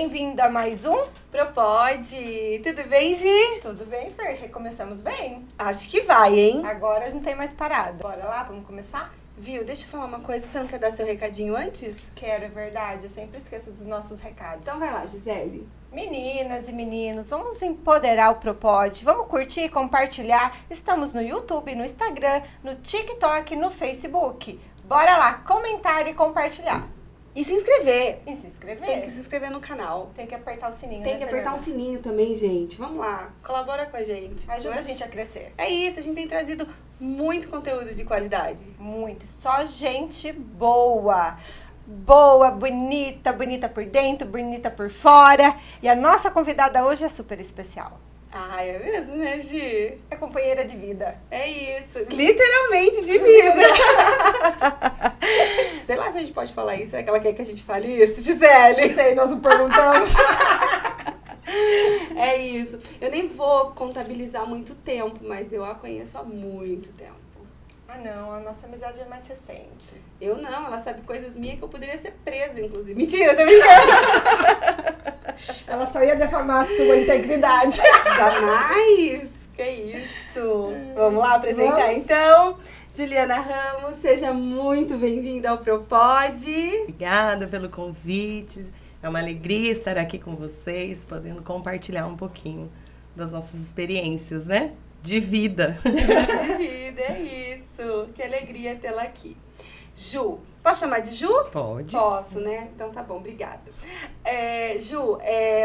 Bem-vindo a mais um Propode! Tudo bem, Gi? Tudo bem, Fer? Recomeçamos bem? Acho que vai, hein? Agora não tem mais parada. Bora lá, vamos começar? Viu, deixa eu falar uma coisa. Você não quer dar seu recadinho antes? Quero, é verdade. Eu sempre esqueço dos nossos recados. Então vai lá, Gisele. Meninas e meninos, vamos empoderar o Propod. Vamos curtir, compartilhar. Estamos no YouTube, no Instagram, no TikTok, no Facebook. Bora lá, comentar e compartilhar. E se inscrever. E se inscrever. Tem que se inscrever no canal. Tem que apertar o sininho, Tem né, que apertar o Fernanda? sininho também, gente. Vamos lá. Colabora com a gente. Ajuda não é? a gente a crescer. É isso, a gente tem trazido muito conteúdo de qualidade. Muito. Só gente boa. Boa, bonita, bonita por dentro, bonita por fora. E a nossa convidada hoje é super especial. Ah, é mesmo, né, Gi? É companheira de vida. É isso. Literalmente de vida. Sei lá se a gente pode falar isso. Será que ela quer que a gente fale isso, Gisele? Sei, nós não perguntamos. É isso. Eu nem vou contabilizar muito tempo, mas eu a conheço há muito tempo. Ah, não, a nossa amizade é mais recente. Eu não, ela sabe coisas minhas que eu poderia ser presa, inclusive. Mentira, tô brincando. Ela só ia defamar a sua integridade. Jamais! Que isso! Vamos lá apresentar Vamos. então. Juliana Ramos, seja muito bem-vinda ao Propod. Obrigada pelo convite. É uma alegria estar aqui com vocês, podendo compartilhar um pouquinho das nossas experiências, né? De vida. De vida, é isso. Que alegria tê-la aqui. Ju, posso chamar de Ju? Pode. Posso, né? Então tá bom, obrigada. Ju,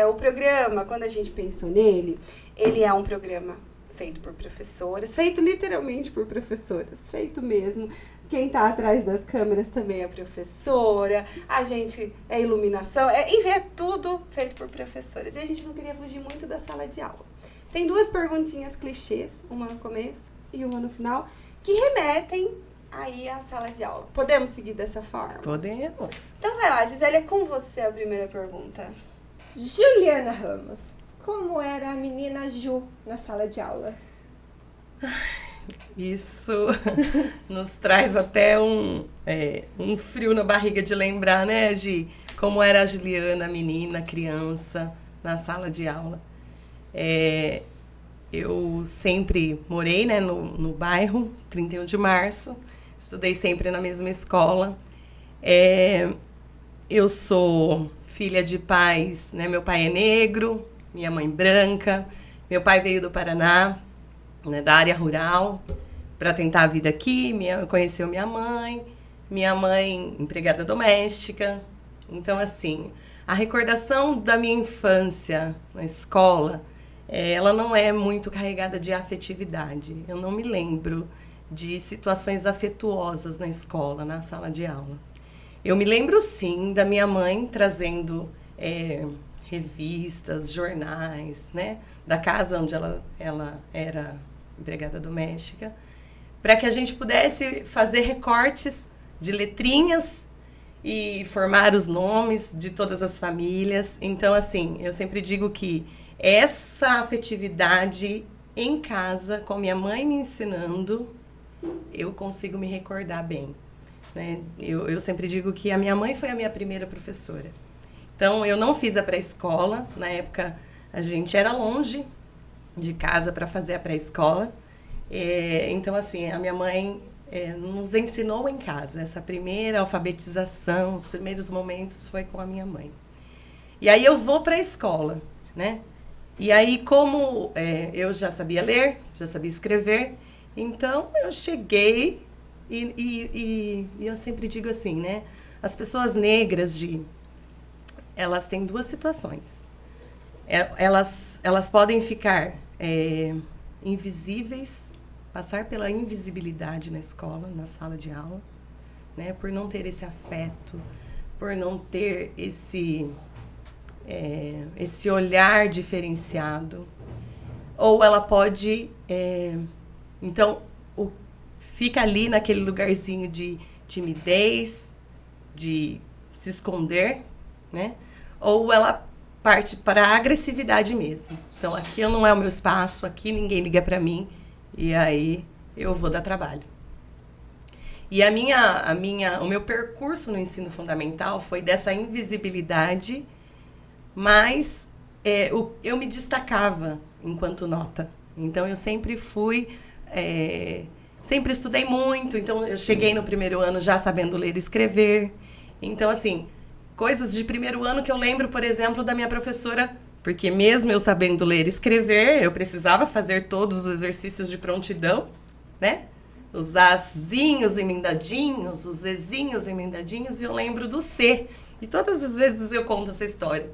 o programa, quando a gente pensou nele, ele é um programa feito por professoras, feito literalmente por professoras, feito mesmo. Quem tá atrás das câmeras também é professora, a gente é iluminação, enfim, é tudo feito por professoras. E a gente não queria fugir muito da sala de aula. Tem duas perguntinhas clichês, uma no começo e uma no final, que remetem aí à sala de aula. Podemos seguir dessa forma? Podemos. Então vai lá, Gisele, é com você a primeira pergunta. Juliana Ramos, como era a menina Ju na sala de aula? Isso nos traz até um frio na barriga de lembrar, né, Gi? Como era a Juliana, menina, criança, na sala de aula. Eu sempre morei, né, no bairro 31 de Março, estudei sempre na mesma escola. Eu sou filha de pais, né, meu pai é negro, minha mãe branca, meu pai veio do Paraná, né, da área rural, para tentar a vida aqui, conheceu minha mãe empregada doméstica. Então, assim, a recordação da minha infância na escola, ela não é muito carregada de afetividade. Eu não me lembro de situações afetuosas na escola, na sala de aula. Eu me lembro, sim, da minha mãe trazendo revistas, jornais, né, da casa onde ela era empregada doméstica, para que a gente pudesse fazer recortes de letrinhas e formar os nomes de todas as famílias. Então, assim, eu sempre digo que essa afetividade em casa, com minha mãe me ensinando, eu consigo me recordar bem, né? Eu sempre digo que a minha mãe foi a minha primeira professora. Então, eu não fiz a pré-escola. Na época, a gente era longe de casa para fazer a pré-escola. Então, assim, a minha mãe nos ensinou em casa. Essa primeira alfabetização, os primeiros momentos foi com a minha mãe. E aí eu vou para a escola, né? E aí, como eu já sabia ler, já sabia escrever, então eu cheguei e eu sempre digo assim, né? As pessoas negras, elas têm duas situações. Elas podem ficar invisíveis, passar pela invisibilidade na escola, na sala de aula, né? Por não ter esse afeto, por não ter esse olhar diferenciado. Ou ela pode, então, fica ali naquele lugarzinho de timidez, de se esconder, né? Ou ela parte para a agressividade mesmo. Então, aqui não é o meu espaço, aqui ninguém liga para mim, e aí eu vou dar trabalho. E o meu percurso no ensino fundamental foi dessa invisibilidade mas eu me destacava enquanto nota. Então, eu sempre fui... sempre estudei muito, então eu cheguei no primeiro ano já sabendo ler e escrever. Então, assim, coisas de primeiro ano que eu lembro, por exemplo, da minha professora, porque mesmo eu sabendo ler e escrever, eu precisava fazer todos os exercícios de prontidão, né? Os azinhos emendadinhos, os zezinhos emendadinhos, e eu lembro do C. E todas as vezes eu conto essa história.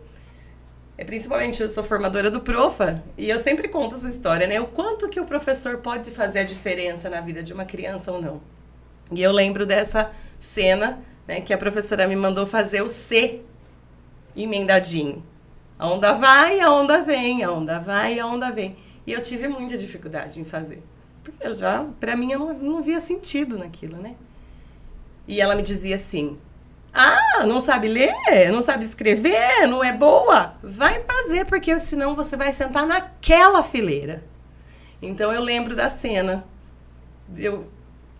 Principalmente eu sou formadora do Profa, e eu sempre conto essa história, né? O quanto que o professor pode fazer a diferença na vida de uma criança ou não. E eu lembro dessa cena, né, que a professora me mandou fazer o C emendadinho. A onda vai, a onda vem, a onda vai, a onda vem. E eu tive muita dificuldade em fazer. Porque pra mim, eu não via sentido naquilo, né? E ela me dizia assim... não sabe ler? Não sabe escrever? Não é boa? Vai fazer, porque senão você vai sentar naquela fileira. Então, eu lembro da cena.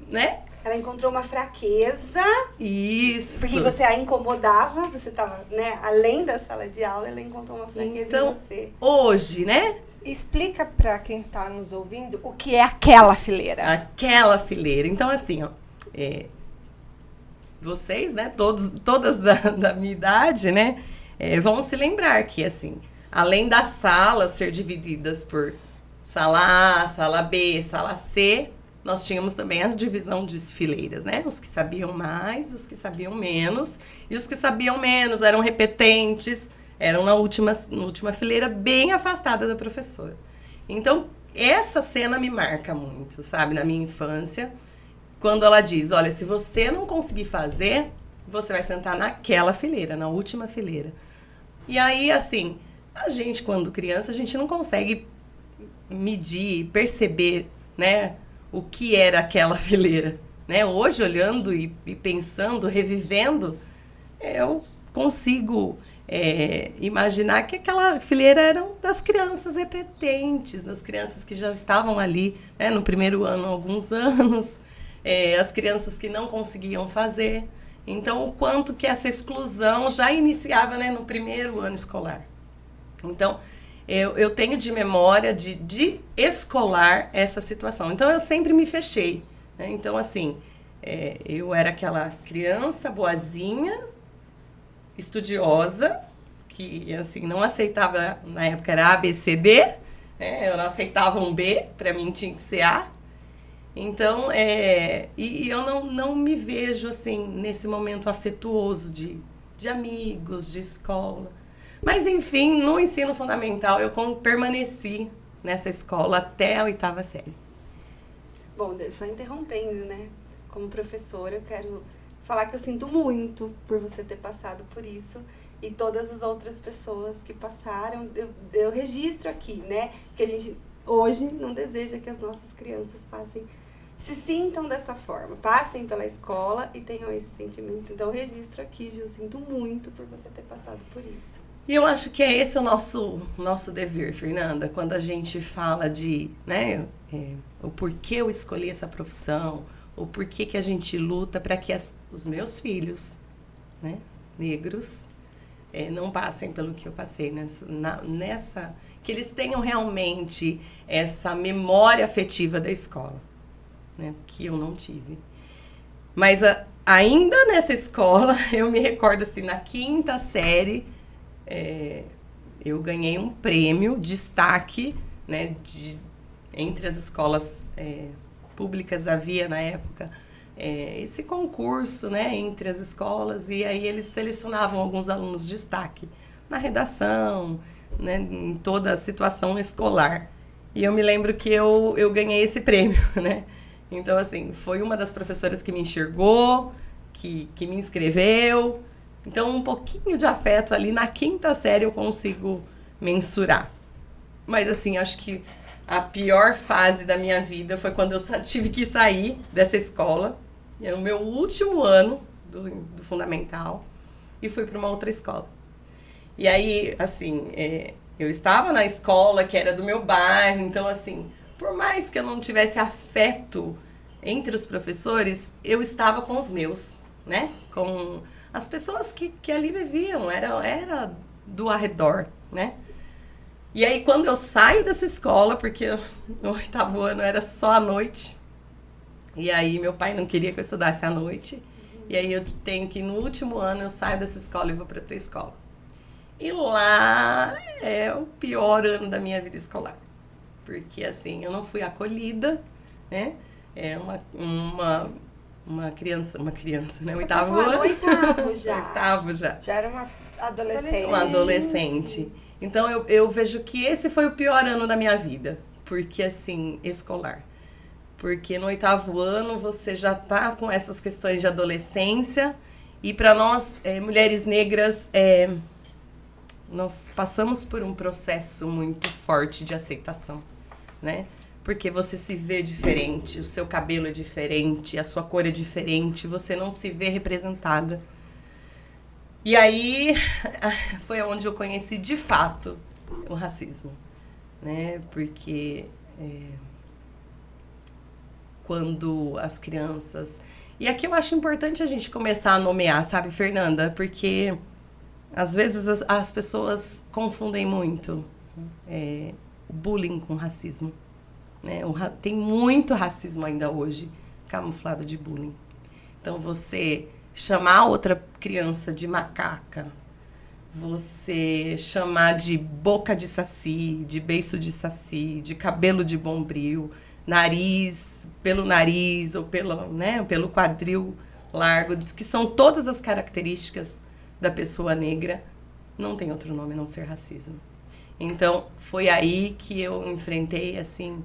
Né? Ela encontrou uma fraqueza. Isso. Porque você a incomodava, você estava, né, além da sala de aula, ela encontrou uma fraqueza então, em você. Hoje, né? Explica para quem está nos ouvindo o que é aquela fileira. Aquela fileira. Então, assim, ó... vocês, né, todas da minha idade, né, vão se lembrar que, assim, além das salas ser divididas por sala A, sala B, sala C, nós tínhamos também a divisão de fileiras, né, os que sabiam mais, os que sabiam menos, e os que sabiam menos eram repetentes, eram na última fileira, bem afastada da professora. Então, essa cena me marca muito, sabe, na minha infância, quando ela diz, olha, se você não conseguir fazer, você vai sentar naquela fileira, na última fileira. E aí, assim, a gente, quando criança, a gente não consegue medir, perceber, né, o que era aquela fileira. Né? Hoje, olhando e pensando, revivendo, eu consigo imaginar que aquela fileira eram das crianças repetentes, das crianças que já estavam ali, né, no primeiro ano há alguns anos, as crianças que não conseguiam fazer. Então, o quanto que essa exclusão já iniciava, né, no primeiro ano escolar. Então, eu tenho de memória de escolar essa situação. Então, eu sempre me fechei. Né? Então, assim, eu era aquela criança boazinha, estudiosa, que, assim, não aceitava, na época era A, B, C, D, né? Eu não aceitava um B, para mim tinha que ser A. Então, e eu não me vejo, assim, nesse momento afetuoso de amigos, de escola. Mas, enfim, no ensino fundamental, eu permaneci nessa escola até a 8ª série. Bom, só interrompendo, né? Como professora, eu quero falar que eu sinto muito por você ter passado por isso e todas as outras pessoas que passaram. Eu registro aqui, né? Que a gente hoje não deseja que as nossas crianças se sintam dessa forma, passem pela escola e tenham esse sentimento. Então, eu registro aqui, Ju, sinto muito por você ter passado por isso. E eu acho que esse o nosso dever, Fernanda, quando a gente fala de, né, o porquê eu escolhi essa profissão, o porquê que a gente luta para que os meus filhos, né, negros, não passem pelo que eu passei, que eles tenham realmente essa memória afetiva da escola, né, que eu não tive. Mas ainda nessa escola, eu me recordo assim, na 5ª série, eu ganhei um prêmio, destaque, né, entre as escolas públicas. Havia na época esse concurso, né, entre as escolas, e aí eles selecionavam alguns alunos de destaque na redação, né, em toda a situação escolar. E eu me lembro que eu ganhei esse prêmio, né? Então, assim, foi uma das professoras que me enxergou, que me inscreveu. Então, um pouquinho de afeto ali na 5ª série eu consigo mensurar. Mas, assim, acho que a pior fase da minha vida foi quando eu tive que sair dessa escola. Era o meu último ano do fundamental e fui para uma outra escola. E aí, assim, eu estava na escola que era do meu bairro, então, assim, por mais que eu não tivesse afeto entre os professores, eu estava com os meus, né? Com as pessoas que ali viviam. Era do arredor, né? E aí, quando eu saio dessa escola, porque no 8º ano era só à noite, e aí meu pai não queria que eu estudasse à noite, e aí eu tenho que, no último ano, eu saio dessa escola e vou para outra escola. E lá é o pior ano da minha vida escolar, porque, assim, eu não fui acolhida, né? É uma criança, né? 8º ano. 8º já. 8º já. Já era uma adolescente. Uma adolescente. Então, eu vejo que esse foi o pior ano da minha vida. Porque, assim, escolar. Porque no 8º ano você já tá com essas questões de adolescência. E para nós, mulheres negras, nós passamos por um processo muito forte de aceitação, né? Porque você se vê diferente, o seu cabelo é diferente, a sua cor é diferente, você não se vê representada. E aí foi onde eu conheci de fato o racismo, né? Porque quando as crianças... E aqui eu acho importante a gente começar a nomear, sabe, Fernanda? Porque às vezes as pessoas confundem muito o bullying com racismo, né? Tem muito racismo ainda hoje, camuflado de bullying. Então, você chamar outra criança de macaca, você chamar de boca de saci, de beiço de saci, de cabelo de bombril, pelo nariz ou pelo quadril largo, que são todas as características da pessoa negra, não tem outro nome a não ser racismo. Então, foi aí que eu enfrentei, assim,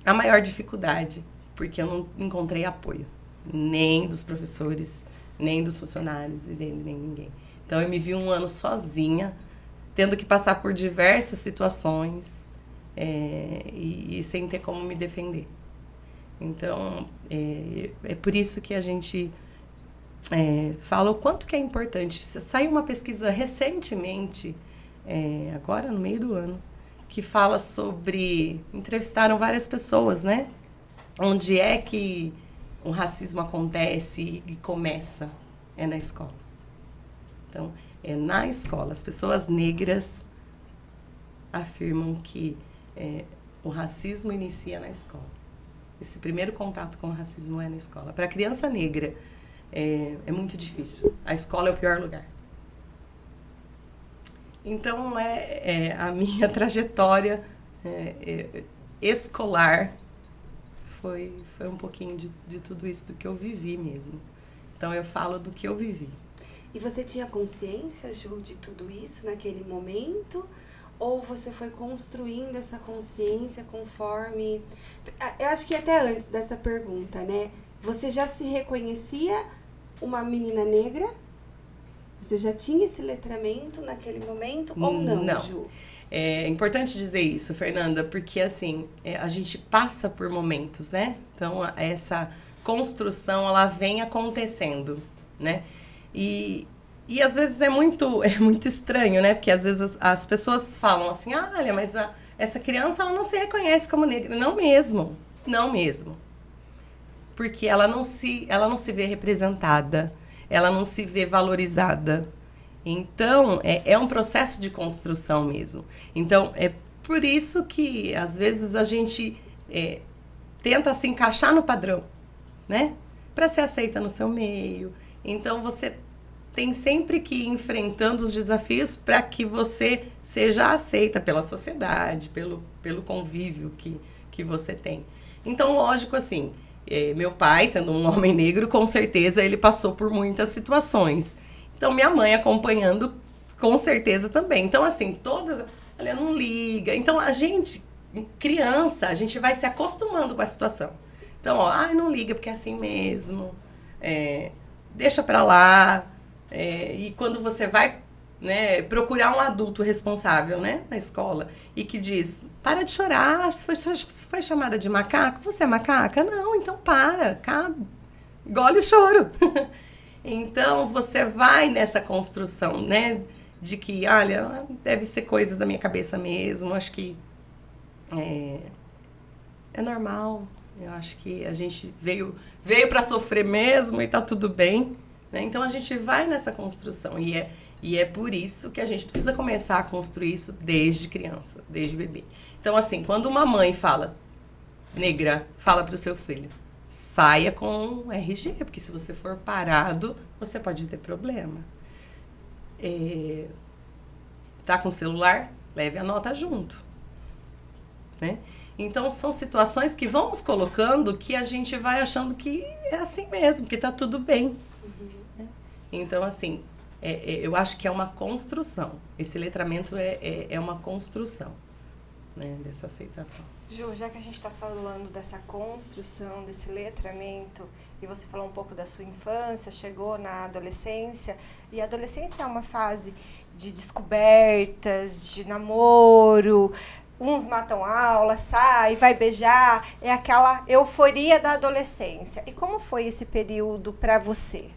a maior dificuldade, porque eu não encontrei apoio, nem dos professores, nem dos funcionários, e nem ninguém. Então, eu me vi um ano sozinha, tendo que passar por diversas situações, e sem ter como me defender. Então, é por isso que a gente fala o quanto que é importante. Saiu uma pesquisa recentemente, agora no meio do ano, que fala sobre... Entrevistaram várias pessoas, né? Onde é que o racismo acontece e começa? É na escola. Então, é na escola. As pessoas negras afirmam que o racismo inicia na escola. Esse primeiro contato com o racismo é na escola. Para a criança negra, é muito difícil. A escola é o pior lugar. Então, a minha trajetória escolar foi um pouquinho de tudo isso, do que eu vivi mesmo. Então, eu falo do que eu vivi. E você tinha consciência, Ju, de tudo isso naquele momento? Ou você foi construindo essa consciência conforme... Eu acho que até antes dessa pergunta, né? Você já se reconhecia uma menina negra? Você já tinha esse letramento naquele momento ou não, Ju? É importante dizer isso, Fernanda, porque assim, a gente passa por momentos, né? Então, essa construção, ela vem acontecendo, né? E às vezes é muito estranho, né? Porque às vezes as pessoas falam assim, olha, mas essa criança, ela não se reconhece como negra. Não mesmo, não mesmo. Porque ela não se vê representada, ela não se vê valorizada. Então, é um processo de construção mesmo. Então, é por isso que, às vezes, a gente tenta se encaixar no padrão, né? Para ser aceita no seu meio. Então, você tem sempre que ir enfrentando os desafios para que você seja aceita pela sociedade, pelo convívio que você tem. Então, lógico, assim, meu pai, sendo um homem negro, com certeza ele passou por muitas situações. Então, minha mãe acompanhando, com certeza também. Então, assim, ela não liga. Então, a gente, criança, a gente vai se acostumando com a situação. Então, não liga porque é assim mesmo, deixa pra lá. E quando você vai, né, procurar um adulto responsável, né, na escola, e que diz, para de chorar, foi chamada de macaco? Você é macaca? Não, então para, engole o choro. Então, você vai nessa construção, né, de que, olha, deve ser coisa da minha cabeça mesmo, acho que é normal, eu acho que a gente veio para sofrer mesmo e tá tudo bem, né? Então, a gente vai nessa construção e é por isso que a gente precisa começar a construir isso desde criança, desde bebê. Então, assim, quando uma mãe fala, negra, fala para o seu filho, saia com RG, porque se você for parado, você pode ter problema. Tá com o celular? Leve a nota junto, né? Então, são situações que vão nos colocando que a gente vai achando que é assim mesmo, que tá tudo bem. Né? Então, assim, eu acho que é uma construção. Esse letramento é uma construção, né, dessa aceitação. Ju, já que a gente está falando dessa construção, desse letramento, e você falou um pouco da sua infância, chegou na adolescência, e a adolescência é uma fase de descobertas, de namoro, uns matam aula, sai, vai beijar, é aquela euforia da adolescência. E como foi esse período para você?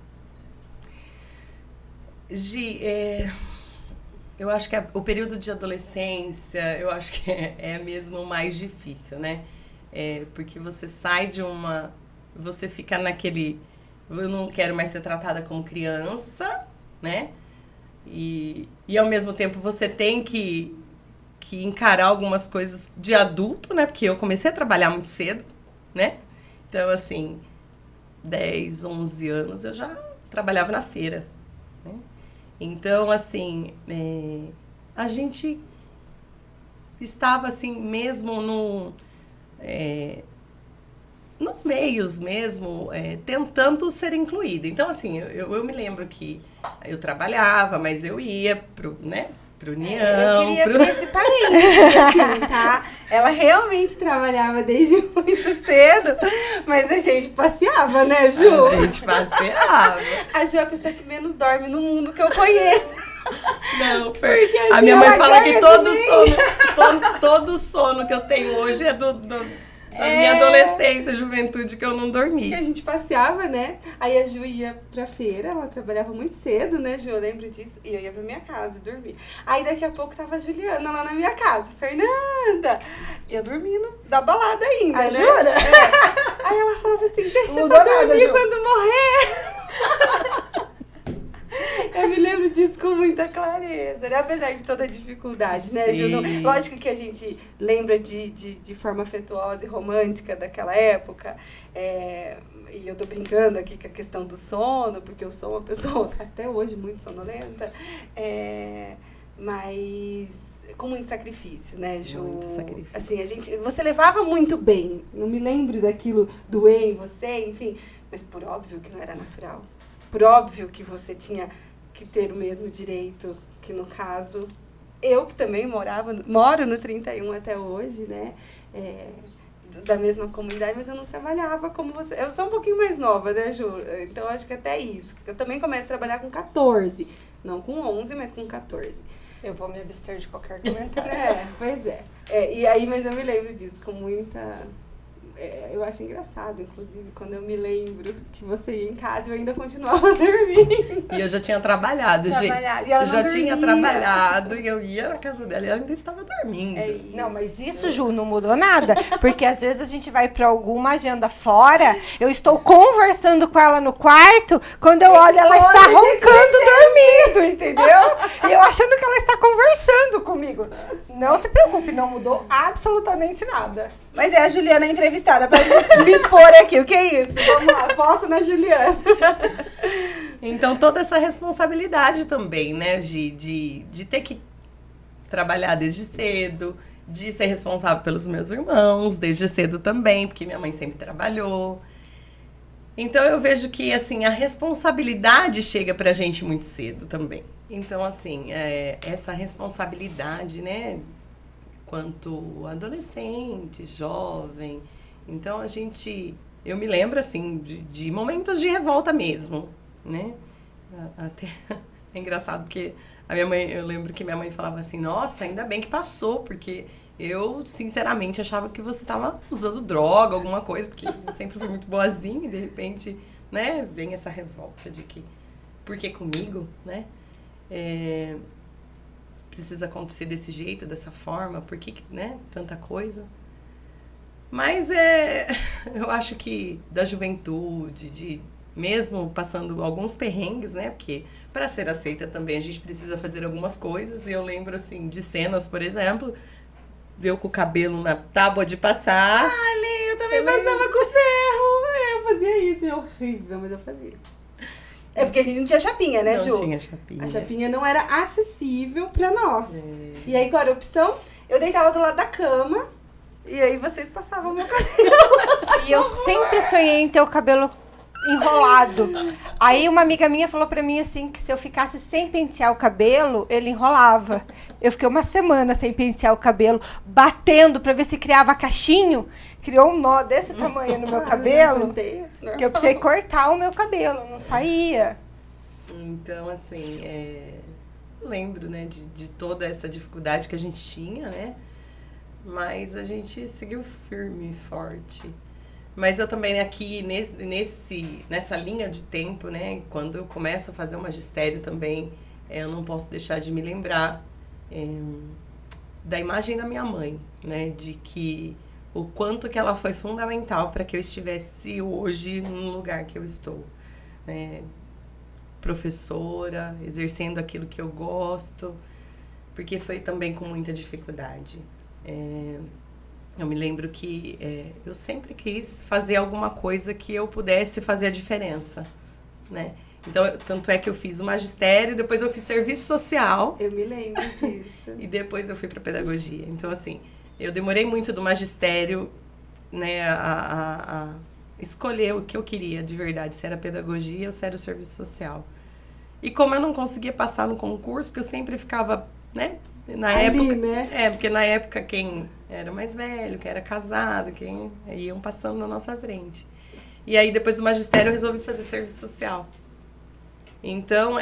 Gi, eu acho que o período de adolescência, eu acho que é mesmo o mais difícil, né? Porque você sai de você fica naquele, eu não quero mais ser tratada como criança, né? E ao mesmo tempo você tem que encarar algumas coisas de adulto, né? Porque eu comecei a trabalhar muito cedo, né? Então, assim, 10, 11 anos eu já trabalhava na feira, né? Então, assim, a gente estava, assim, mesmo nos meios mesmo, tentando ser incluída. Então, assim, eu me lembro que eu trabalhava, mas eu ia pro União. Eu queria abrir esse parênteses, assim, tá? Ela realmente trabalhava desde muito cedo, mas a gente passeava, né, Ju? A gente passeava. A Ju é a pessoa que menos dorme no mundo que eu conheço. Não, porque a minha mãe fala que todo sono que eu tenho hoje é da minha adolescência, juventude, que eu não dormi. Que a gente passeava, né? Aí a Ju ia pra feira, ela trabalhava muito cedo, né, Ju? Eu lembro disso. E eu ia pra minha casa dormir. Aí daqui a pouco tava a Juliana lá na minha casa. Fernanda! Eu dormindo da balada ainda, né? Jura? Aí ela falava assim, deixa eu Mudou nada, dormir Ju. quando morrer. Eu me lembro disso com muita clareza, né? Apesar de toda a dificuldade, né, Ju? Sim. Lógico que a gente lembra de forma afetuosa e romântica daquela época. E eu tô brincando aqui com a questão do sono, porque eu sou uma pessoa até hoje muito sonolenta. Mas com muito sacrifício, né, Ju? Muito sacrifício. Assim, você levava muito bem. Não me lembro daquilo doer em você, enfim. Mas por óbvio que não era natural. Por óbvio que você tinha que ter o mesmo direito, que no caso, eu que também moro no 31 até hoje, né, da mesma comunidade, mas eu não trabalhava como você. Eu sou um pouquinho mais nova, né, Ju? Então, acho que até isso. Eu também comecei a trabalhar com 14, não com 11, mas com 14. Eu vou me abster de qualquer comentário. Pois é. E aí, mas eu me lembro disso com muita... eu acho engraçado, inclusive, quando eu me lembro que você ia em casa e eu ainda continuava dormindo. E eu já tinha trabalhado, gente. E ela Eu já não tinha dormia. trabalhado e eu ia na casa dela e ela ainda estava dormindo. É isso. Não, mas isso, Ju, não mudou nada. Porque às vezes a gente vai pra alguma agenda fora, eu estou conversando com ela no quarto, quando eu olho, ela está roncando, dormindo, entendeu? E eu achando que ela está conversando comigo. Não se preocupe, não mudou absolutamente nada. Mas é a Juliana entrevistada pra me expor aqui. O que é isso? Vamos lá, foco na Juliana. Então, toda essa responsabilidade também, né, de ter que trabalhar desde cedo, de ser responsável pelos meus irmãos desde cedo também, porque minha mãe sempre trabalhou. Então, eu vejo que, assim, a responsabilidade chega pra gente muito cedo também. Então, assim, essa responsabilidade, né, quanto adolescente, jovem. Então, eu me lembro, assim, de momentos de revolta mesmo, né? Até é engraçado porque eu lembro que minha mãe falava assim, nossa, ainda bem que passou, porque eu, sinceramente, achava que você estava usando droga, alguma coisa, porque eu sempre fui muito boazinha e, de repente, né, vem essa revolta de que, por que comigo, né? Precisa acontecer desse jeito, dessa forma, por que, né, tanta coisa. Mas eu acho que da juventude, mesmo passando alguns perrengues, né? Porque para ser aceita também a gente precisa fazer algumas coisas. E eu lembro, assim, de cenas, por exemplo, eu com o cabelo na tábua de passar. Ah, Lê, eu também passava com ferro. Eu fazia isso, é horrível, mas eu fazia. É porque a gente não tinha chapinha, né, Ju? Não tinha chapinha. A chapinha não era acessível pra nós. E aí, qual era a opção? Eu deitava do lado da cama e aí vocês passavam meu cabelo. E eu sempre sonhei em ter o cabelo enrolado. Aí uma amiga minha falou pra mim assim, que se eu ficasse sem pentear o cabelo, ele enrolava. Eu fiquei uma semana sem pentear o cabelo, batendo pra ver se criava cachinho. Criou um nó desse tamanho no meu cabelo, que eu precisei cortar o meu cabelo, não saía. Então, assim, lembro, né, de toda essa dificuldade que a gente tinha, né? Mas a gente seguiu firme e forte. Mas eu também aqui, nessa linha de tempo, né, quando eu começo a fazer o magistério também, eu não posso deixar de me lembrar da imagem da minha mãe, né, de que o quanto que ela foi fundamental para que eu estivesse hoje no lugar que eu estou, né, professora, exercendo aquilo que eu gosto, porque foi também com muita dificuldade. Eu me lembro que eu sempre quis fazer alguma coisa que eu pudesse fazer a diferença, né? Então, tanto é que eu fiz o magistério, depois eu fiz serviço social. Eu me lembro disso. E depois eu fui para pedagogia. Então, assim, eu demorei muito do magistério, né, a escolher o que eu queria de verdade, se era pedagogia ou se era o serviço social. E como eu não conseguia passar no concurso, porque eu sempre ficava, né, na ali, época, né? porque na época quem era mais velho, quem era casado, quem iam passando na nossa frente. E aí depois do magistério eu resolvi fazer serviço social. Então,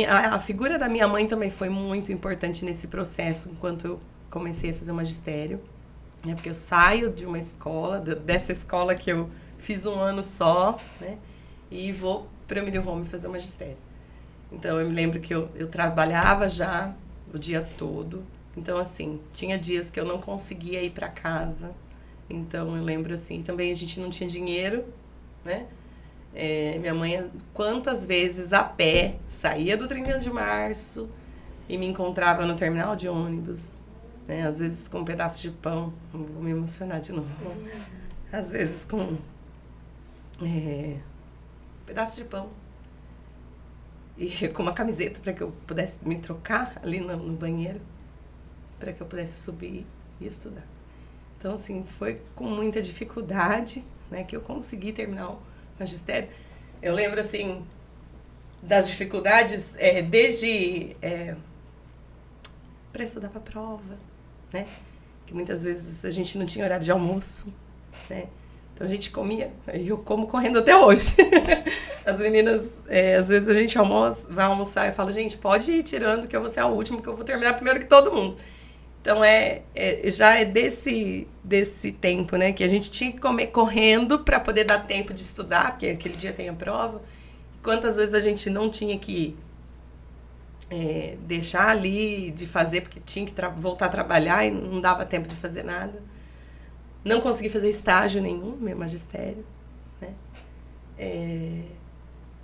a figura da minha mãe também foi muito importante nesse processo, enquanto eu comecei a fazer o magistério, né? Porque eu saio de uma escola, dessa escola que eu fiz um ano só, né? E vou para o Emílio Home fazer o magistério. Então, eu me lembro que eu trabalhava já o dia todo. Então, assim, tinha dias que eu não conseguia ir para casa. Então, eu lembro, assim, também a gente não tinha dinheiro, né? Minha mãe, quantas vezes a pé, saía do 31 de março e me encontrava no terminal de ônibus, né? Às vezes com um pedaço de pão, não vou me emocionar de novo. Às vezes com um pedaço de pão e com uma camiseta para que eu pudesse me trocar ali no banheiro, para que eu pudesse subir e estudar. Então, assim, foi com muita dificuldade, né, que eu consegui terminar o magistério. Eu lembro, assim, das dificuldades desde para estudar para a prova, né? Que muitas vezes a gente não tinha horário de almoço, né? Então a gente comia, e eu como correndo até hoje. As meninas, às vezes a gente vai almoçar e fala, gente, pode ir tirando que eu vou ser a última, que eu vou terminar primeiro que todo mundo. Então, já é desse tempo, né? Que a gente tinha que comer correndo para poder dar tempo de estudar, porque aquele dia tem a prova. Quantas vezes a gente não tinha que deixar ali de fazer, porque tinha que voltar a trabalhar e não dava tempo de fazer nada. Não consegui fazer estágio nenhum no meu magistério, né?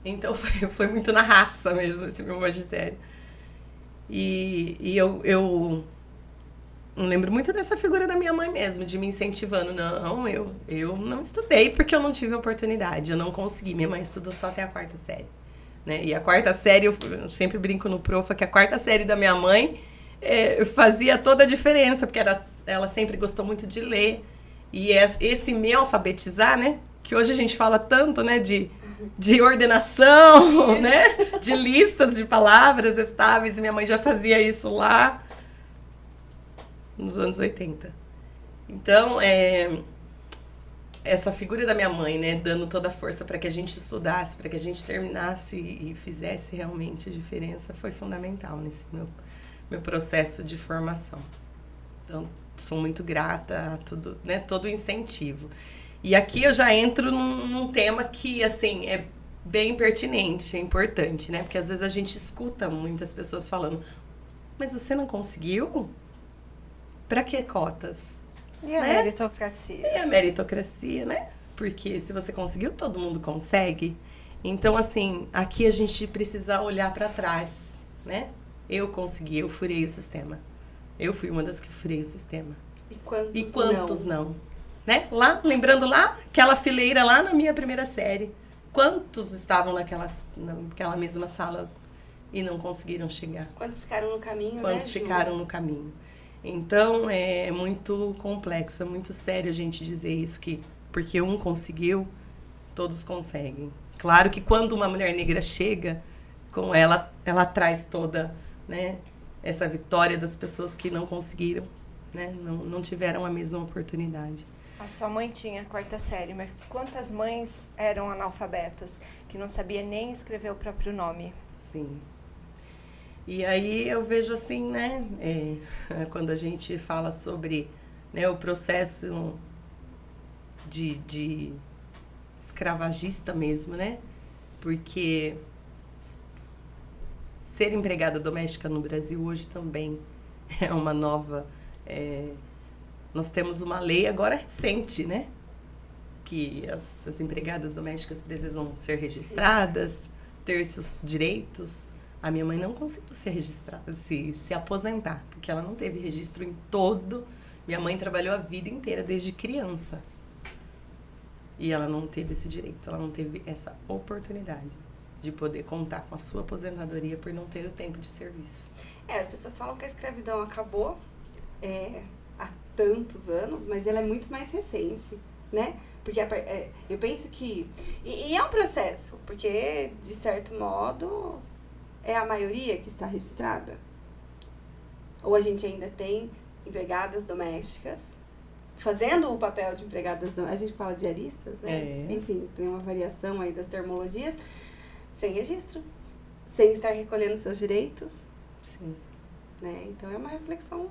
Então, foi muito na raça mesmo esse meu magistério. E eu lembro muito dessa figura da minha mãe mesmo, de me incentivando. Não, eu não estudei porque eu não tive oportunidade, eu não consegui. Minha mãe estudou só até a 4ª série, né? E a 4ª série, eu sempre brinco no Profa que a 4ª série da minha mãe fazia toda a diferença, porque ela sempre gostou muito de ler. E esse me alfabetizar, né? Que hoje a gente fala tanto, né? De ordenação, né? De listas de palavras estáveis. E minha mãe já fazia isso lá nos anos 80. Então, essa figura da minha mãe, né, dando toda a força para que a gente estudasse, para que a gente terminasse e fizesse realmente a diferença, foi fundamental nesse meu processo de formação. Então, sou muito grata a tudo, né, todo o incentivo. E aqui eu já entro num tema que, assim, é bem pertinente, é importante, né? Porque às vezes a gente escuta muitas pessoas falando, mas você não conseguiu? Para que cotas? E a meritocracia? E a meritocracia, né? Porque se você conseguiu, todo mundo consegue. Então, assim, aqui a gente precisa olhar para trás, né? Eu consegui, eu furei o sistema. Eu fui uma das que furei o sistema. E quantos não? Né? Lá, lembrando lá, aquela fileira lá na minha primeira série. Quantos estavam naquela mesma sala e não conseguiram chegar? Quantos ficaram no caminho, Quantos né, Ju? ficaram no caminho? Então, é muito complexo, é muito sério a gente dizer isso, porque um conseguiu, todos conseguem. Claro que quando uma mulher negra chega, com ela traz toda, né, essa vitória das pessoas que não conseguiram, né, não tiveram a mesma oportunidade. A sua mãe tinha a 4ª série, mas quantas mães eram analfabetas, que não sabia nem escrever o próprio nome? Sim. E aí eu vejo assim, né, quando a gente fala sobre, né, o processo de escravagista mesmo, né, porque ser empregada doméstica no Brasil hoje também é uma nova... nós temos uma lei agora recente, né, que as empregadas domésticas precisam ser registradas, ter seus direitos. A minha mãe não conseguiu ser registrada, se aposentar, porque ela não teve registro em todo. Minha mãe trabalhou a vida inteira, desde criança. E ela não teve esse direito, ela não teve essa oportunidade de poder contar com a sua aposentadoria por não ter o tempo de serviço. As pessoas falam que a escravidão acabou há tantos anos, mas ela é muito mais recente, né? Porque eu penso que... E é um processo, porque, de certo modo... é a maioria que está registrada? Ou a gente ainda tem empregadas domésticas fazendo o papel de empregadas domésticas? A gente fala diaristas, né? Enfim, tem uma variação aí das termologias. Sem registro. Sem estar recolhendo seus direitos. Sim. Né? Então, é uma reflexão.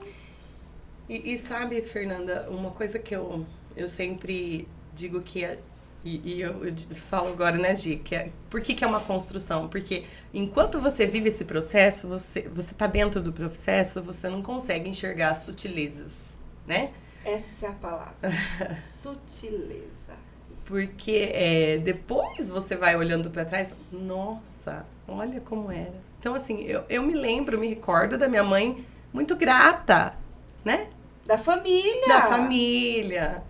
E sabe, Fernanda, uma coisa que eu sempre digo que eu falo agora, né, Gi, por que é uma construção? Porque enquanto você vive esse processo, você tá dentro do processo, você não consegue enxergar as sutilezas, né? Essa é a palavra. Sutileza. Porque depois você vai olhando para trás, nossa, olha como era. Então, assim, eu me recordo da minha mãe muito grata, né? Da família. Da família.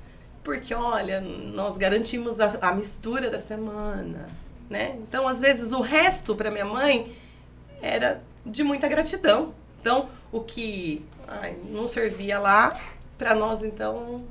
Porque, olha, nós garantimos a mistura da semana, né? Então, às vezes, o resto para minha mãe era de muita gratidão. Então, o que não servia lá, para nós, então,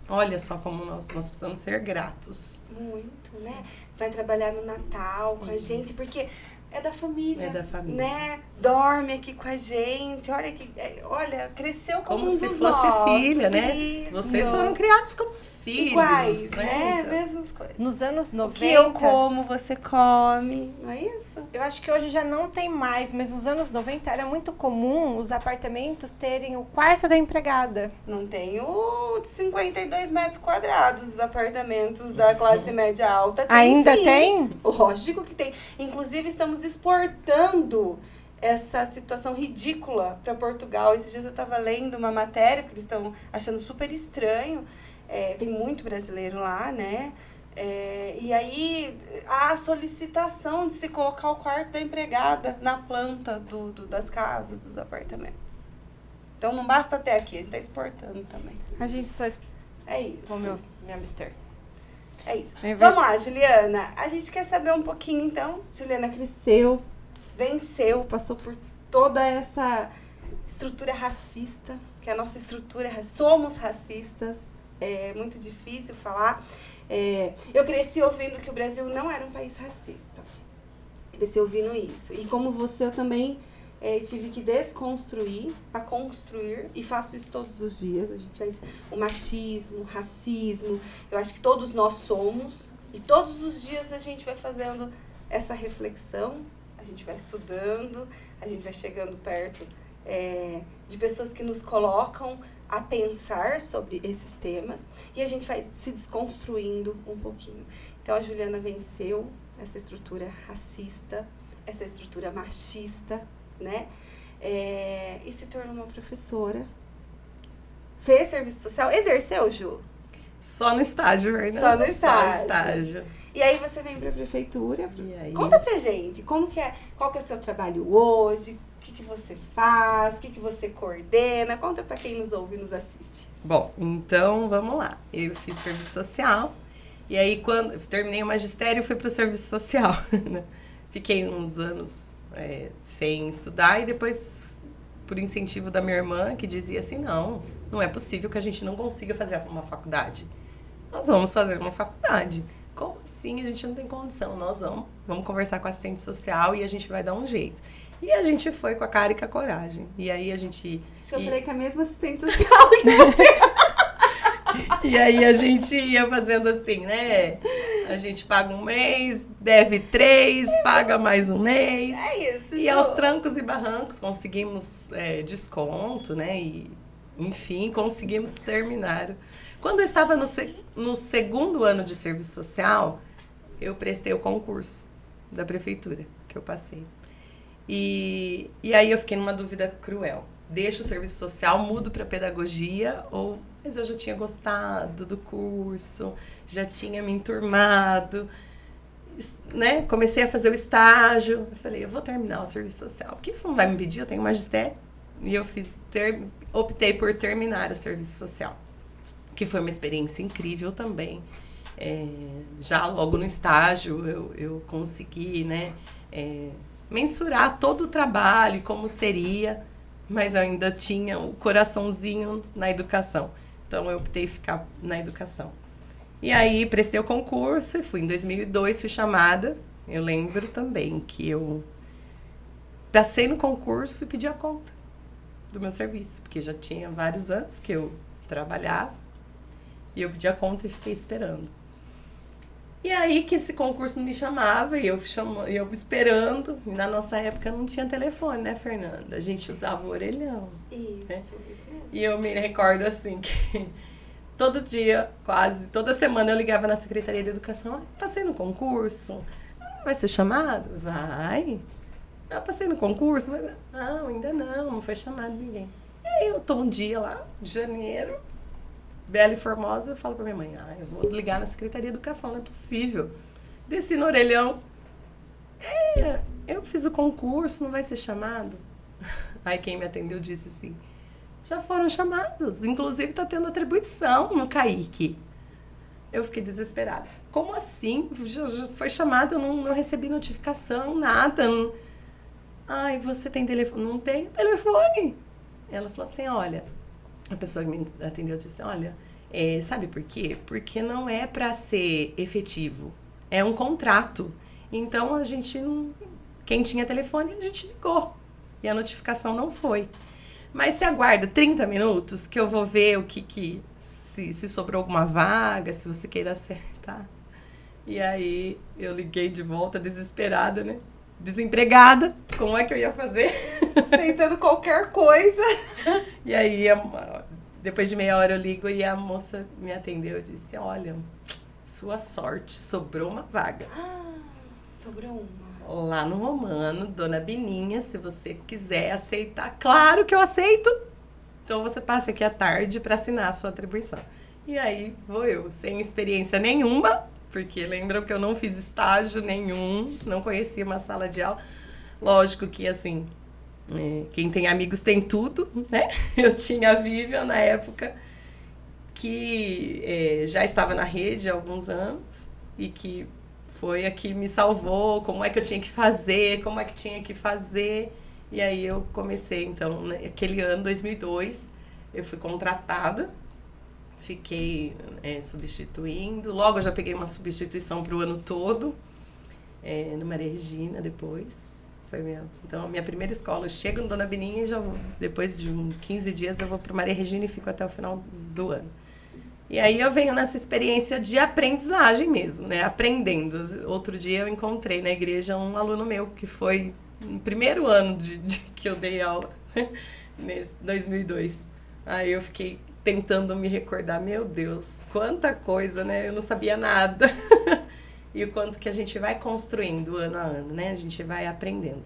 olha só como nós precisamos ser gratos. Muito, né? Vai trabalhar no Natal com a gente, porque... é da família. É da família. Né? Dorme aqui com a gente. Olha, cresceu como um se dos fosse nossos. filha, né? Isso. Vocês foram criados como filhos. Iguais, né? Então, mesmas coisas. Nos anos 90... O que eu como, você come. Não é isso? Eu acho que hoje já não tem mais, mas nos anos 90 era muito comum os apartamentos terem o quarto da empregada. Não tem o de 52 metros quadrados os apartamentos da classe média alta. Tem, ainda sim. tem? Lógico que tem. Inclusive, estamos exportando essa situação ridícula para Portugal. Esses dias eu estava lendo uma matéria, porque eles estão achando super estranho. Tem muito brasileiro lá, né? E aí, há a solicitação de se colocar o quarto da empregada na planta das casas, dos apartamentos. Então, não basta até aqui, a gente está exportando também. A gente só... É isso. Vou me abster. É isso. Vamos lá, Juliana. A gente quer saber um pouquinho, então. Juliana cresceu, venceu, passou por toda essa estrutura racista, que é a nossa estrutura, somos racistas. É muito difícil falar. Eu cresci ouvindo que o Brasil não era um país racista. Cresci ouvindo isso. E como você, eu também tive que desconstruir para construir, e faço isso todos os dias. A gente faz o machismo, o racismo, eu acho que todos nós somos, e todos os dias a gente vai fazendo essa reflexão, a gente vai estudando, a gente vai chegando perto de pessoas que nos colocam a pensar sobre esses temas, e a gente vai se desconstruindo um pouquinho. Então a Juliana venceu essa estrutura racista, essa estrutura machista, né? E se tornou uma professora. Fez serviço social. Exerceu, Ju? Só no estágio, Fernanda. Só no estágio. Só no estágio. E aí você vem pra prefeitura. E aí? Conta pra gente, como que é, qual que é o seu trabalho hoje? O que você faz? O que você coordena? Conta pra quem nos ouve e nos assiste. Bom, então vamos lá. Eu fiz serviço social. E aí, quando terminei o magistério, fui para o serviço social. Né? Fiquei uns anos sem estudar e depois, por incentivo da minha irmã, que dizia assim, não é possível que a gente não consiga fazer uma faculdade. Nós vamos fazer uma faculdade. Como assim? A gente não tem condição. Nós vamos conversar com a assistente social e a gente vai dar um jeito. E a gente foi com a cara e com a coragem. E aí a gente... Acho que eu falei que é a mesma assistente social que você. E aí a gente ia fazendo assim, né? A gente paga um mês, deve 3, paga mais um mês. É isso, E aos trancos e barrancos conseguimos desconto, né? E, enfim, conseguimos terminar. Quando eu estava no segundo ano de serviço social, eu prestei o concurso da prefeitura, que eu passei. E aí eu fiquei numa dúvida cruel. Deixo o serviço social, mudo para pedagogia mas eu já tinha gostado do curso, já tinha me enturmado, né? Comecei a fazer o estágio. Eu falei, eu vou terminar o serviço social, porque isso não vai me impedir, eu tenho magistério. E eu optei por terminar o serviço social, que foi uma experiência incrível também. Já logo no estágio eu consegui, né, mensurar todo o trabalho e como seria, mas eu ainda tinha o coraçãozinho na educação. Então, eu optei ficar na educação. E aí, prestei o concurso e fui. Em 2002, fui chamada. Eu lembro também que eu passei no concurso e pedi a conta do meu serviço, porque já tinha vários anos que eu trabalhava. E eu pedi a conta e fiquei esperando. E aí que esse concurso não me chamava e eu esperando. E na nossa época não tinha telefone, né, Fernanda? A gente usava o orelhão. Isso, né? isso mesmo. E eu me recordo assim que todo dia, quase toda semana eu ligava na Secretaria de Educação. Passei no concurso. Vai ser chamado? Vai. Passei no concurso? Não, ainda não foi chamado ninguém. E aí eu tô um dia lá, de janeiro, bela e formosa, eu falo pra minha mãe, eu vou ligar na Secretaria de Educação, não é possível. Desci no orelhão. Eu fiz o concurso, não vai ser chamado? Aí quem me atendeu disse assim, já foram chamados, inclusive tá tendo atribuição no CAIC. Eu fiquei desesperada. Como assim? Já foi chamado, eu não recebi notificação, nada. Ai, você tem telefone? Não tenho telefone. Ela falou assim, olha... A pessoa que me atendeu disse, olha, sabe por quê? Porque não é para ser efetivo, é um contrato. Então, a gente não... Quem tinha telefone, a gente ligou. E a notificação não foi. Mas você aguarda 30 minutos que eu vou ver se sobrou alguma vaga, se você queira acertar. E aí, eu liguei de volta, desesperada, né? Desempregada, como é que eu ia fazer? Aceitando qualquer coisa. E aí, depois de meia hora eu ligo e a moça me atendeu e disse, olha, sua sorte, sobrou uma vaga. Sobrou uma. Lá no Romano, Dona Beninha, se você quiser aceitar, claro que eu aceito. Então você passa aqui à tarde para assinar a sua atribuição. E aí vou eu, sem experiência nenhuma, porque lembram que eu não fiz estágio nenhum, não conhecia uma sala de aula. Lógico que, assim, quem tem amigos tem tudo, né? Eu tinha a Vivian na época, que já estava na rede há alguns anos, e que foi a que me salvou, como é que eu tinha que fazer, E aí eu comecei, então, naquele ano, 2002, eu fui contratada, fiquei substituindo. Logo eu já peguei uma substituição para o ano todo, no Maria Regina depois. Então, a minha primeira escola, eu chego no Dona Beninha e já vou, depois de 15 dias eu vou para Maria Regina e fico até o final do ano. E aí eu venho nessa experiência de aprendizagem mesmo, né? Aprendendo. Outro dia eu encontrei na igreja um aluno meu que foi no primeiro ano que eu dei aula, nesse 2002. Aí eu fiquei tentando me recordar, meu Deus, quanta coisa, né? Eu não sabia nada. E o quanto que a gente vai construindo ano a ano, né? A gente vai aprendendo.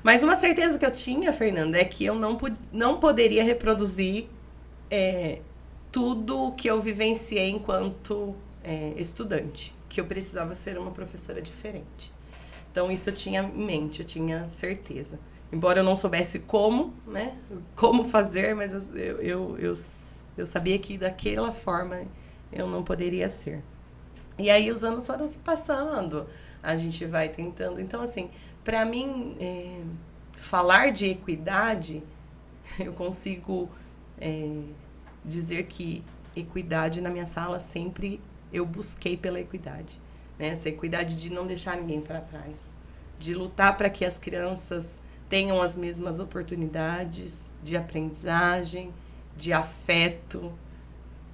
Mas uma certeza que eu tinha, Fernanda, é que eu não poderia reproduzir tudo o que eu vivenciei enquanto estudante, que eu precisava ser uma professora diferente. Então, isso eu tinha em mente, eu tinha certeza. Embora eu não soubesse como, né, como fazer, mas eu sabia que daquela forma eu não poderia ser. E aí os anos foram se passando, a gente vai tentando. Então, assim, para mim, falar de equidade, eu consigo dizer que equidade na minha sala sempre eu busquei pela equidade. Né? Essa equidade de não deixar ninguém para trás, de lutar para que as crianças tenham as mesmas oportunidades de aprendizagem, de afeto,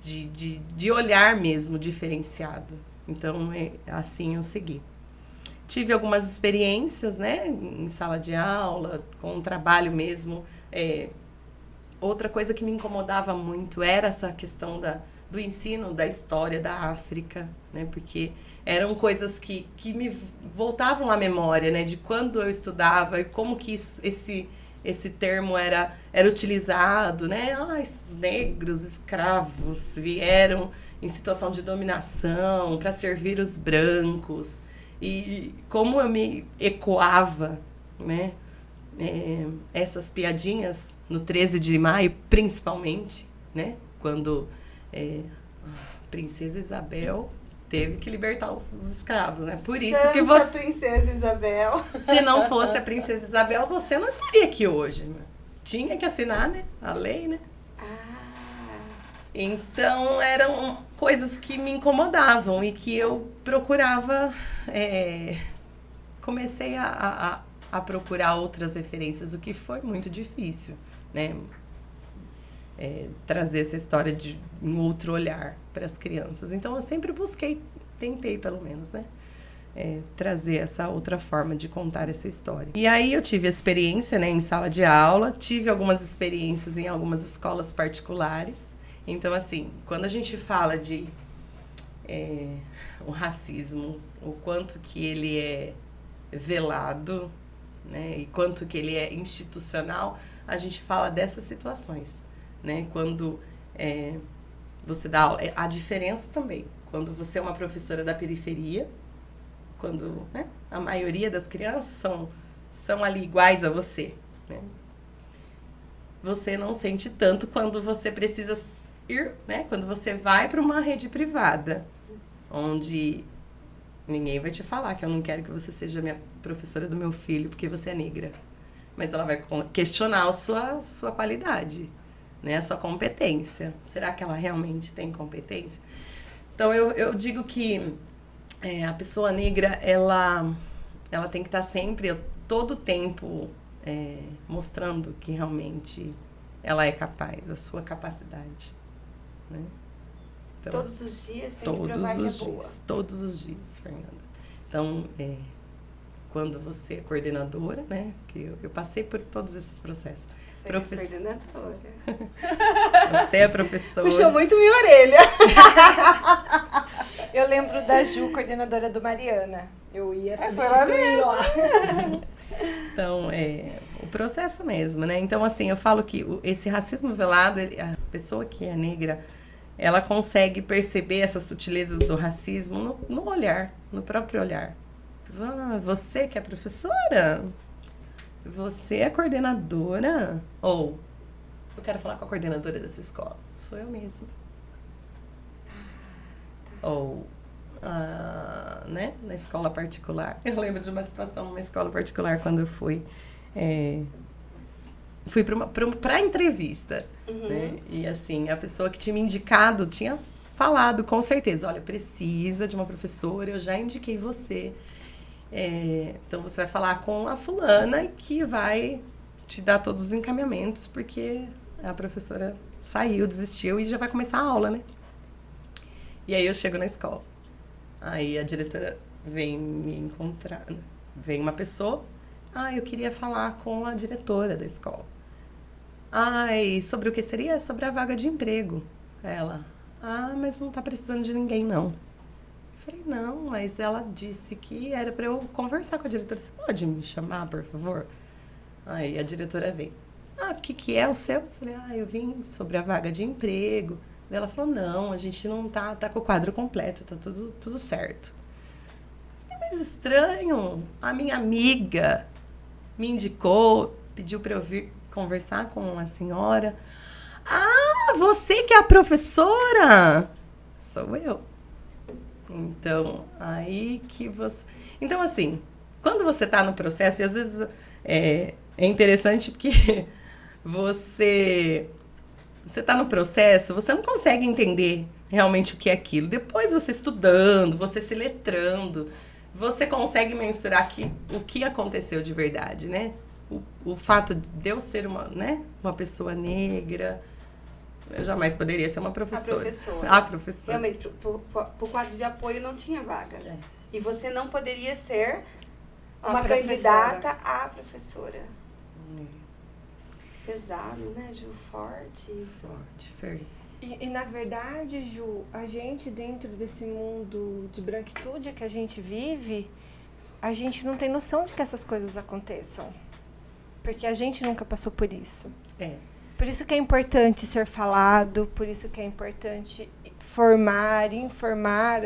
de olhar mesmo diferenciado. Então, assim eu segui. Tive algumas experiências, né, em sala de aula, com um trabalho mesmo. Outra coisa que me incomodava muito era essa questão do ensino da história da África, né, porque eram coisas que me voltavam à memória, né, de quando eu estudava e como que esse termo era utilizado, né? Os negros, escravos, vieram em situação de dominação para servir os brancos. E como eu me ecoava, né? Essas piadinhas no 13 de maio, principalmente, né? Quando a princesa Isabel teve que libertar os escravos, né? Por isso Santa que você... Princesa Isabel. Se não fosse a princesa Isabel, você não estaria aqui hoje. Né? Tinha que assinar, né? A lei, né? Então, eram coisas que me incomodavam e que eu procurava... comecei a procurar outras referências, o que foi muito difícil, né? Trazer essa história de um outro olhar para as crianças. Então, eu sempre tentei pelo menos, né? Trazer essa outra forma de contar essa história. E aí eu tive experiência, né, em sala de aula, tive algumas experiências em algumas escolas particulares. Então, assim, quando a gente fala de o racismo, o quanto que ele é velado, né, e quanto que ele é institucional, a gente fala dessas situações. Né? Quando você dá aula, a diferença também, quando você é uma professora da periferia, quando, né, a maioria das crianças são ali iguais a você, né? Você não sente tanto quando você precisa ir, né? Quando você vai para uma rede privada, onde ninguém vai te falar que eu não quero que você seja minha professora do meu filho porque você é negra, mas ela vai questionar a sua qualidade. Né, a sua competência. Será que ela realmente tem competência? Então, eu digo que a pessoa negra, ela tem que estar sempre, todo o tempo, mostrando que realmente ela é capaz, a sua capacidade. Né? Então, todos os dias tem que provar que é boa. Todos os dias, Fernanda. Então, quando você é coordenadora, né, que eu passei por todos esses processos. Coordenadora. Você é professora. Puxou muito minha orelha. Eu lembro da Ju, coordenadora do Mariana. Eu ia foi substituir lá. Então, o processo mesmo, né? Então, assim, eu falo que esse racismo velado, a pessoa que é negra, ela consegue perceber essas sutilezas do racismo no olhar, no próprio olhar. Você que é professora? Você é coordenadora? Ou, eu quero falar com a coordenadora da sua escola. Sou eu mesma. Ou, né, na escola particular. Eu lembro de uma situação numa escola particular quando eu fui para a entrevista. Uhum. Né? E assim, a pessoa que tinha me indicado tinha falado com certeza, olha, precisa de uma professora, eu já indiquei você. Então você vai falar com a fulana que vai te dar todos os encaminhamentos, porque a professora saiu, desistiu e já vai começar a aula, né? E aí eu chego na escola. Aí a diretora vem me encontrar. Vem uma pessoa. Eu queria falar com a diretora da escola. E sobre o que seria? Sobre a vaga de emprego. Ela, mas não tá precisando de ninguém, não. Eu falei, não, mas ela disse que era para eu conversar com a diretora. Você pode me chamar, por favor? Aí a diretora veio. O que é o seu? Eu falei, eu vim sobre a vaga de emprego. Ela falou, não, a gente não tá com o quadro completo, tá tudo certo. Mas estranho, a minha amiga me indicou, pediu para eu vir conversar com a senhora. Ah, você que é a professora? Sou eu. Então, aí que você... Então, assim, quando você está no processo, e às vezes é interessante porque você está no processo, você não consegue entender realmente o que é aquilo. Depois você estudando, você se letrando, você consegue mensurar o que aconteceu de verdade, né? O fato de eu ser uma pessoa negra, eu jamais poderia ser uma professora. A professora. Realmente, pro quadro de apoio não tinha vaga. É. E você não poderia ser uma professora. Candidata a professora. Pesado, né, Ju? Forte isso. Forte, Fer. E na verdade, Ju, a gente dentro desse mundo de branquitude que a gente vive, a gente não tem noção de que essas coisas aconteçam. Porque a gente nunca passou por isso. É. Por isso que é importante ser falado, por isso que é importante informar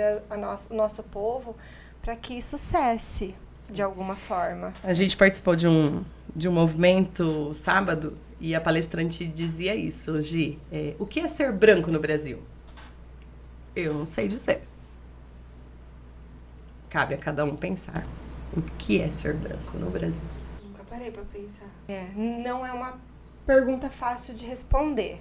o nosso povo, para que isso cesse de alguma forma. A gente participou de um movimento sábado e a palestrante dizia isso, Gi. O que é ser branco no Brasil? Eu não sei dizer. Cabe a cada um pensar o que é ser branco no Brasil. Nunca parei pra pensar. Não é uma pergunta fácil de responder,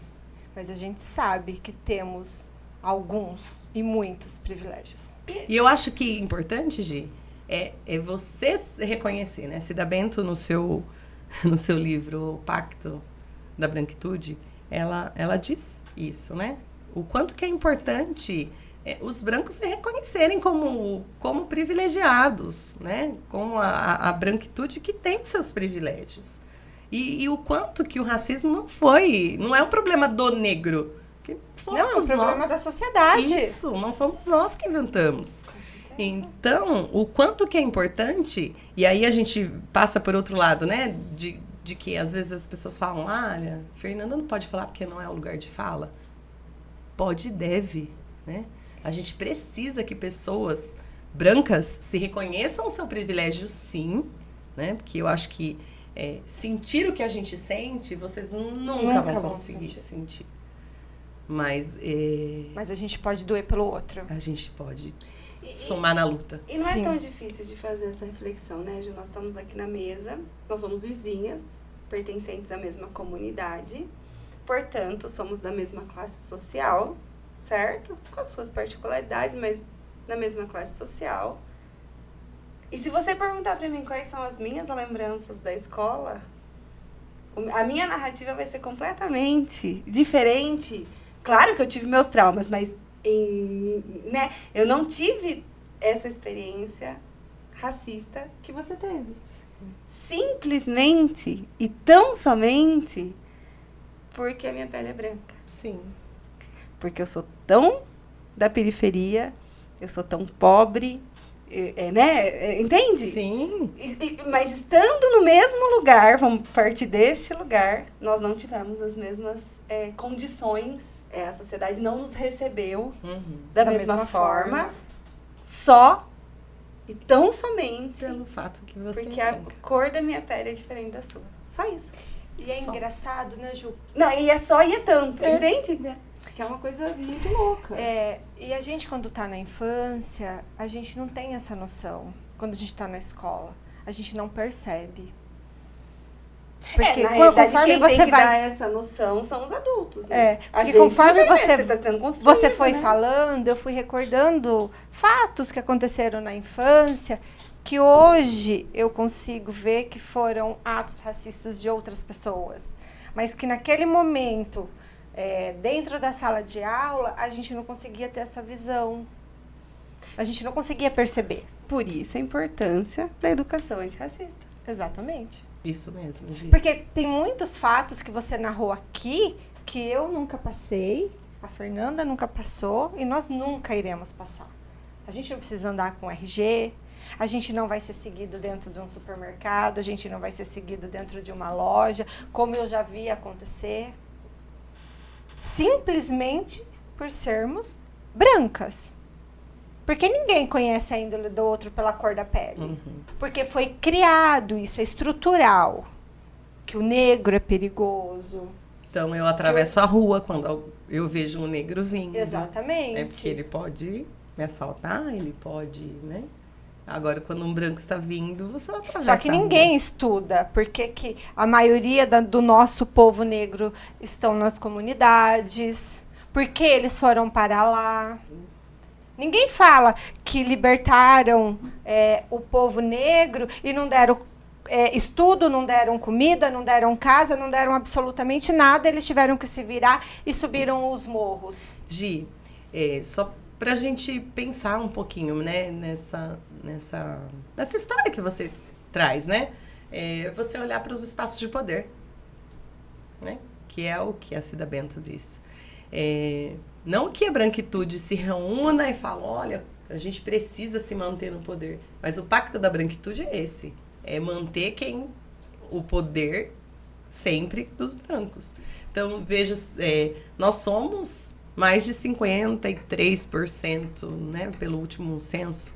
mas a gente sabe que temos alguns e muitos privilégios. E eu acho que é importante, Gi, é você reconhecer, né? Cida Bento, no seu livro O Pacto da Branquitude, ela diz isso, né? O quanto que é importante os brancos se reconhecerem como privilegiados, né? Como a branquitude que tem seus privilégios. E o quanto que o racismo não é um problema do negro. Que fomos não, é um problema da sociedade. Isso, não fomos nós que inventamos. Então, o quanto que é importante, e aí a gente passa por outro lado, né? De que às vezes as pessoas falam, olha, Fernanda não pode falar porque não é o lugar de fala. Pode e deve, né? A gente precisa que pessoas brancas se reconheçam o seu privilégio, sim, né? Porque eu acho que sentir o que a gente sente, vocês nunca vão conseguir sentir. Mas a gente pode doer pelo outro. A gente pode somar na luta. E não Sim. é tão difícil de fazer essa reflexão, né, Ju? Nós estamos aqui na mesa, nós somos vizinhas, pertencentes à mesma comunidade, portanto, somos da mesma classe social, certo? Com as suas particularidades, mas na mesma classe social. E se você perguntar pra mim quais são as minhas lembranças da escola, a minha narrativa vai ser completamente diferente. Claro que eu tive meus traumas, mas né, eu não tive essa experiência racista que você teve. Simplesmente e tão somente porque a minha pele é branca. Sim. Porque eu sou tão da periferia, eu sou tão pobre, né? Entende? Sim. Mas estando no mesmo lugar, vamos partir deste lugar, nós não tivemos as mesmas condições. A sociedade não nos recebeu da mesma forma, só e tão somente pelo fato que você porque a cor da minha pele é diferente da sua. Só isso. E é engraçado, né, Ju? Não, e é só e é tanto, entende? Que é uma coisa muito louca. E a gente, quando tá na infância, a gente não tem essa noção. Quando a gente tá na escola, a gente não percebe. Porque na realidade, quem tem que dar essa noção são os adultos, né? Porque conforme você foi né? falando, eu fui recordando fatos que aconteceram na infância, que hoje eu consigo ver que foram atos racistas de outras pessoas. Mas que naquele momento, dentro da sala de aula, a gente não conseguia ter essa visão. A gente não conseguia perceber. Por isso a importância da educação antirracista. Exatamente. Isso mesmo, Gi. Porque tem muitos fatos que você narrou aqui que eu nunca passei, a Fernanda nunca passou e nós nunca iremos passar. A gente não precisa andar com RG, a gente não vai ser seguido dentro de um supermercado, a gente não vai ser seguido dentro de uma loja, como eu já vi acontecer. Simplesmente por sermos brancas. Porque ninguém conhece a índole do outro pela cor da pele. Porque foi criado, isso é estrutural. Que o negro é perigoso. Então, eu atravesso a rua quando eu vejo um negro vindo. Exatamente. É porque ele pode me assaltar, ele pode, né? Agora, quando um branco está vindo, você não atravessa Só que ninguém estuda, porque que a maioria do nosso povo negro estão nas comunidades, porque eles foram para lá. Ninguém fala que libertaram o povo negro e não deram estudo, não deram comida, não deram casa, não deram absolutamente nada, eles tiveram que se virar e subiram os morros. Gi, só pra gente pensar um pouquinho, né, nessa história que você traz, né? Você olhar para os espaços de poder, né? Que é o que a Cida Bento diz. Não que a branquitude se reúna e fala, olha, a gente precisa se manter no poder. Mas o pacto da branquitude é esse. É manter o poder sempre dos brancos. Então, veja, nós somos mais de 53%, né, pelo último censo,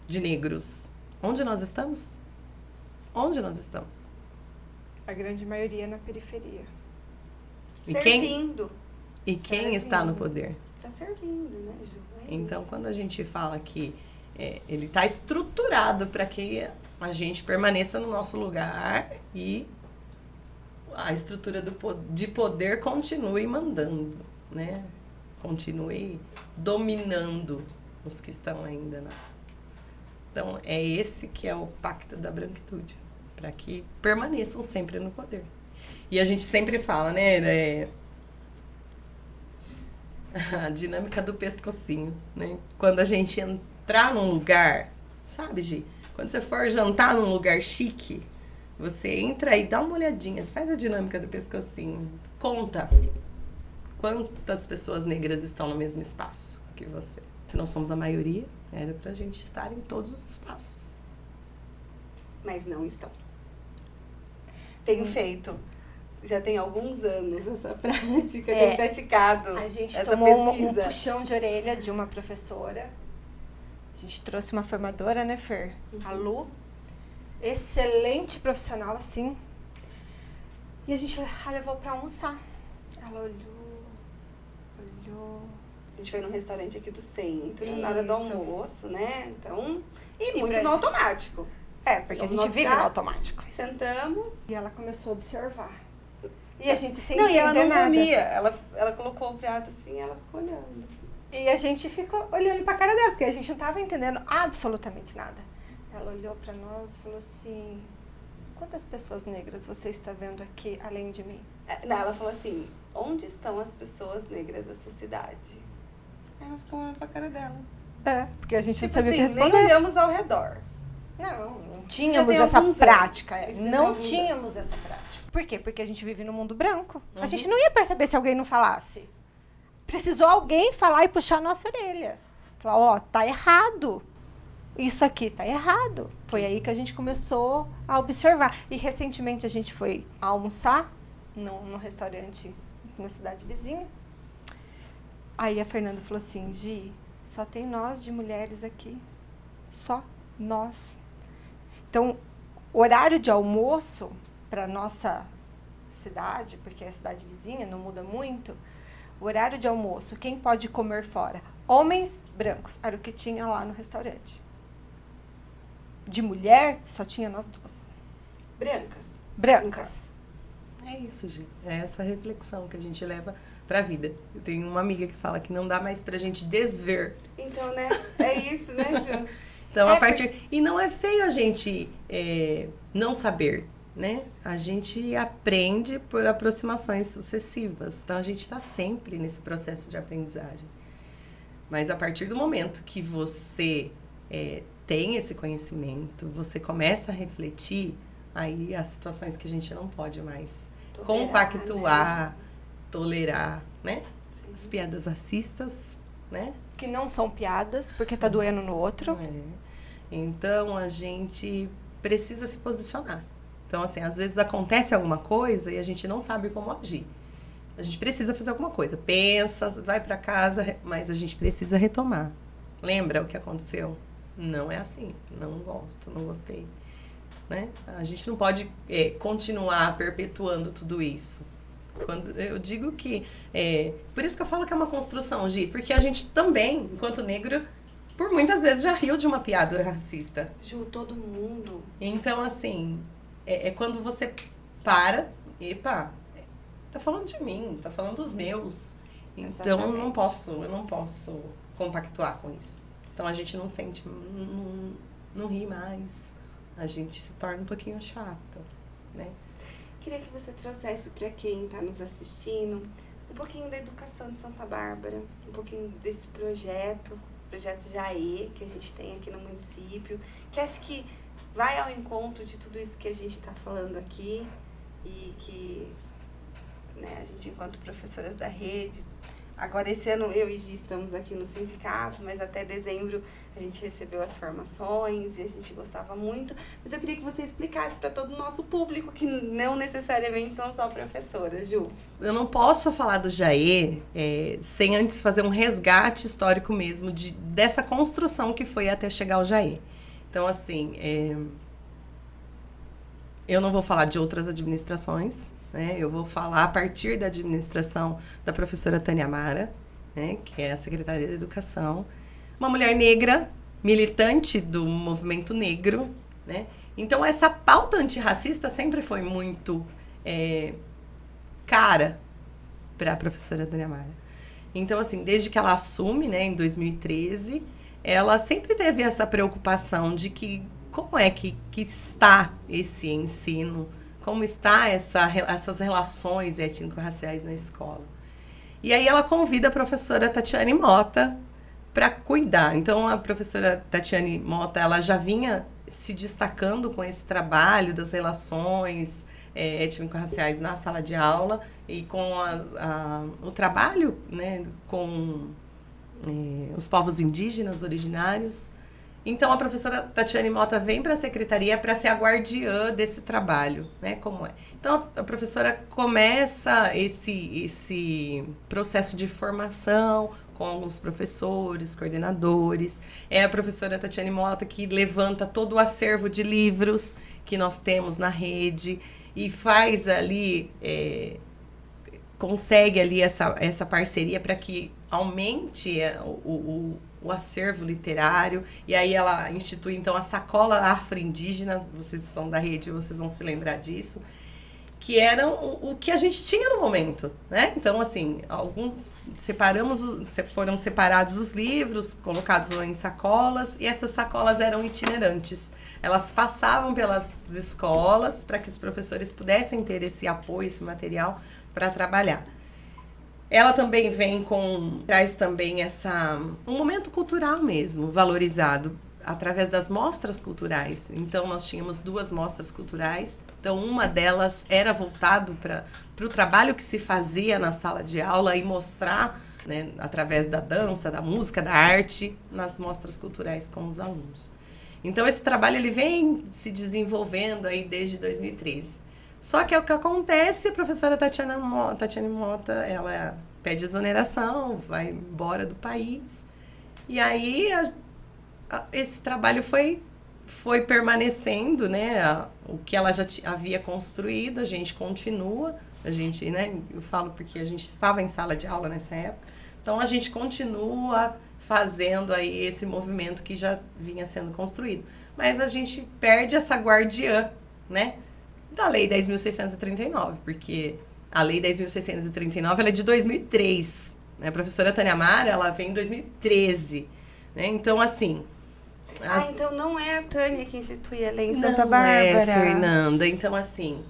de negros. Onde nós estamos? Onde nós estamos? A grande maioria na periferia. Servindo. E quem está no poder? Está servindo, né, Ju? Então, quando a gente fala que ele está estruturado para que a gente permaneça no nosso lugar e a estrutura de poder continue mandando, né? Continue dominando os que estão ainda lá. Então, é esse que é o pacto da branquitude, para que permaneçam sempre no poder. E a gente sempre fala, né? A dinâmica do pescocinho, né? Quando a gente entrar num lugar, sabe, Gi? Quando você for jantar num lugar chique, você entra e dá uma olhadinha, faz a dinâmica do pescocinho, conta quantas pessoas negras estão no mesmo espaço que você. Se não somos a maioria, era pra gente estar em todos os espaços. Mas não estão. Tenho feito, já tem alguns anos essa prática, tenho praticado a gente essa tomou um pesquisa. puxão de orelha de uma professora. A gente trouxe uma formadora, né, Fer? A Lu. Excelente profissional, assim. E a gente a levou pra almoçar. Ela olhou. A gente foi num restaurante aqui do centro, na hora do Isso. almoço, né? Então, E muito pra- no automático. Porque a gente Nosso vive no prato. automático. Sentamos. E ela começou a observar. E a gente sem Não, e ela entender não nada. comia. Ela colocou o prato assim, ela ficou olhando. E a gente ficou olhando pra cara dela, porque a gente não tava entendendo absolutamente nada. Ela olhou pra nós e falou assim, quantas pessoas negras você está vendo aqui, além de mim? Não, ela falou assim, onde estão as pessoas negras dessa cidade? Aí nós ficamos olhando pra cara dela. Porque a gente Tipo não sabia o que assim, nem responder. olhamos ao redor. Não tínhamos tem essa alguns prática. anos. Isso já tem Não alguns tínhamos essa prática. Por quê? Porque a gente vive no mundo branco. Uhum. A gente não ia perceber se alguém não falasse. Precisou alguém falar e puxar a nossa orelha. Falar, tá errado. Isso aqui tá errado. Foi aí que a gente começou a observar. E recentemente a gente foi almoçar num restaurante na cidade vizinha. Aí a Fernanda falou assim, Gi, só tem nós de mulheres aqui. Só nós. Então, o horário de almoço para nossa cidade, porque é a cidade vizinha, não muda muito, o horário de almoço, quem pode comer fora? Homens brancos, era o que tinha lá no restaurante. De mulher, só tinha nós duas. Brancas. É isso, gente. É essa reflexão que a gente leva pra vida. Eu tenho uma amiga que fala que não dá mais pra gente desver. Então, né? É isso, né, Ju? Então, E não é feio a gente não saber, né? A gente aprende por aproximações sucessivas. Então, a gente está sempre nesse processo de aprendizagem. Mas a partir do momento que você tem esse conhecimento, você começa a refletir, aí as situações que a gente não pode mais compactuar, tolerar, né? Sim. As piadas racistas, né? Que não são piadas, porque tá doendo no outro. Então, a gente precisa se posicionar. Então, assim, às vezes acontece alguma coisa e a gente não sabe como agir. A gente precisa fazer alguma coisa. Pensa, vai para casa, mas a gente precisa retomar. Lembra o que aconteceu? Não é assim. Não gosto, não gostei. Né? A gente não pode continuar perpetuando tudo isso. Quando eu digo que... por isso que eu falo que é uma construção, Gi. Porque a gente também, enquanto negro, por muitas vezes já riu de uma piada racista. Ju, todo mundo. Então, assim, é quando você para... Epa, tá falando de mim, tá falando dos meus. Então, Exatamente. eu não posso compactuar com isso. Então, a gente não sente... Não ri mais. A gente se torna um pouquinho chato, né? Queria que você trouxesse para quem está nos assistindo um pouquinho da educação de Santa Bárbara, um pouquinho desse projeto Jaê, que a gente tem aqui no município, que acho que vai ao encontro de tudo isso que a gente está falando aqui e que, né, a gente, enquanto professoras da rede, agora esse ano eu e Gi estamos aqui no sindicato, mas até dezembro a gente recebeu as formações e a gente gostava muito. Mas eu queria que você explicasse para todo o nosso público, que não necessariamente são só professoras, Ju. Eu não posso falar do Jaê sem antes fazer um resgate histórico mesmo dessa construção que foi até chegar ao Jaê. Então, assim, eu não vou falar de outras administrações, né? Eu vou falar a partir da administração da professora Tânia Amara, né? Que é a secretária de Educação, uma mulher negra, militante do movimento negro, né? Então, essa pauta antirracista sempre foi muito cara para a professora Tânia Amara. Então, assim, desde que ela assume, né, em 2013, ela sempre teve essa preocupação de que como é que está esse ensino, como está essas relações étnico-raciais na escola. E aí ela convida a professora Tatiane Mota para cuidar. Então, a professora Tatiane Mota, ela já vinha se destacando com esse trabalho das relações étnico-raciais na sala de aula e com o trabalho, né, com os povos indígenas originários. Então, a professora Tatiane Mota vem para a secretaria para ser a guardiã desse trabalho, né? Como é. Então, a professora começa esse processo de formação com os professores, coordenadores. É a professora Tatiane Mota que levanta todo o acervo de livros que nós temos na rede e faz ali, consegue ali essa parceria para que aumente o acervo literário, e aí ela institui, então, a sacola afro-indígena, vocês são da rede, vocês vão se lembrar disso, que era o que a gente tinha no momento, né? Então, assim, foram separados os livros, colocados em sacolas, e essas sacolas eram itinerantes. Elas passavam pelas escolas para que os professores pudessem ter esse apoio, esse material para trabalhar. Ela também traz também um momento cultural mesmo, valorizado, através das mostras culturais. Então, nós tínhamos 2 mostras culturais. Então, uma delas era voltado para o trabalho que se fazia na sala de aula e mostrar, né, através da dança, da música, da arte, nas mostras culturais com os alunos. Então, esse trabalho ele vem se desenvolvendo aí desde 2013. Só que é o que acontece, a professora Tatiane Mota, ela pede exoneração, vai embora do país. E aí, esse trabalho foi permanecendo, né? O que ela já havia construído, a gente continua. A gente, né? Eu falo porque a gente estava em sala de aula nessa época. Então, a gente continua fazendo aí esse movimento que já vinha sendo construído. Mas a gente perde essa guardiã, né? Da Lei 10.639, porque a Lei 10.639 ela é de 2003. Né? A professora Tânia Amara, ela vem em 2013. Né? Então, assim... Então não é a Tânia que institui a lei em Santa Bárbara. É, Fernanda. Então, assim,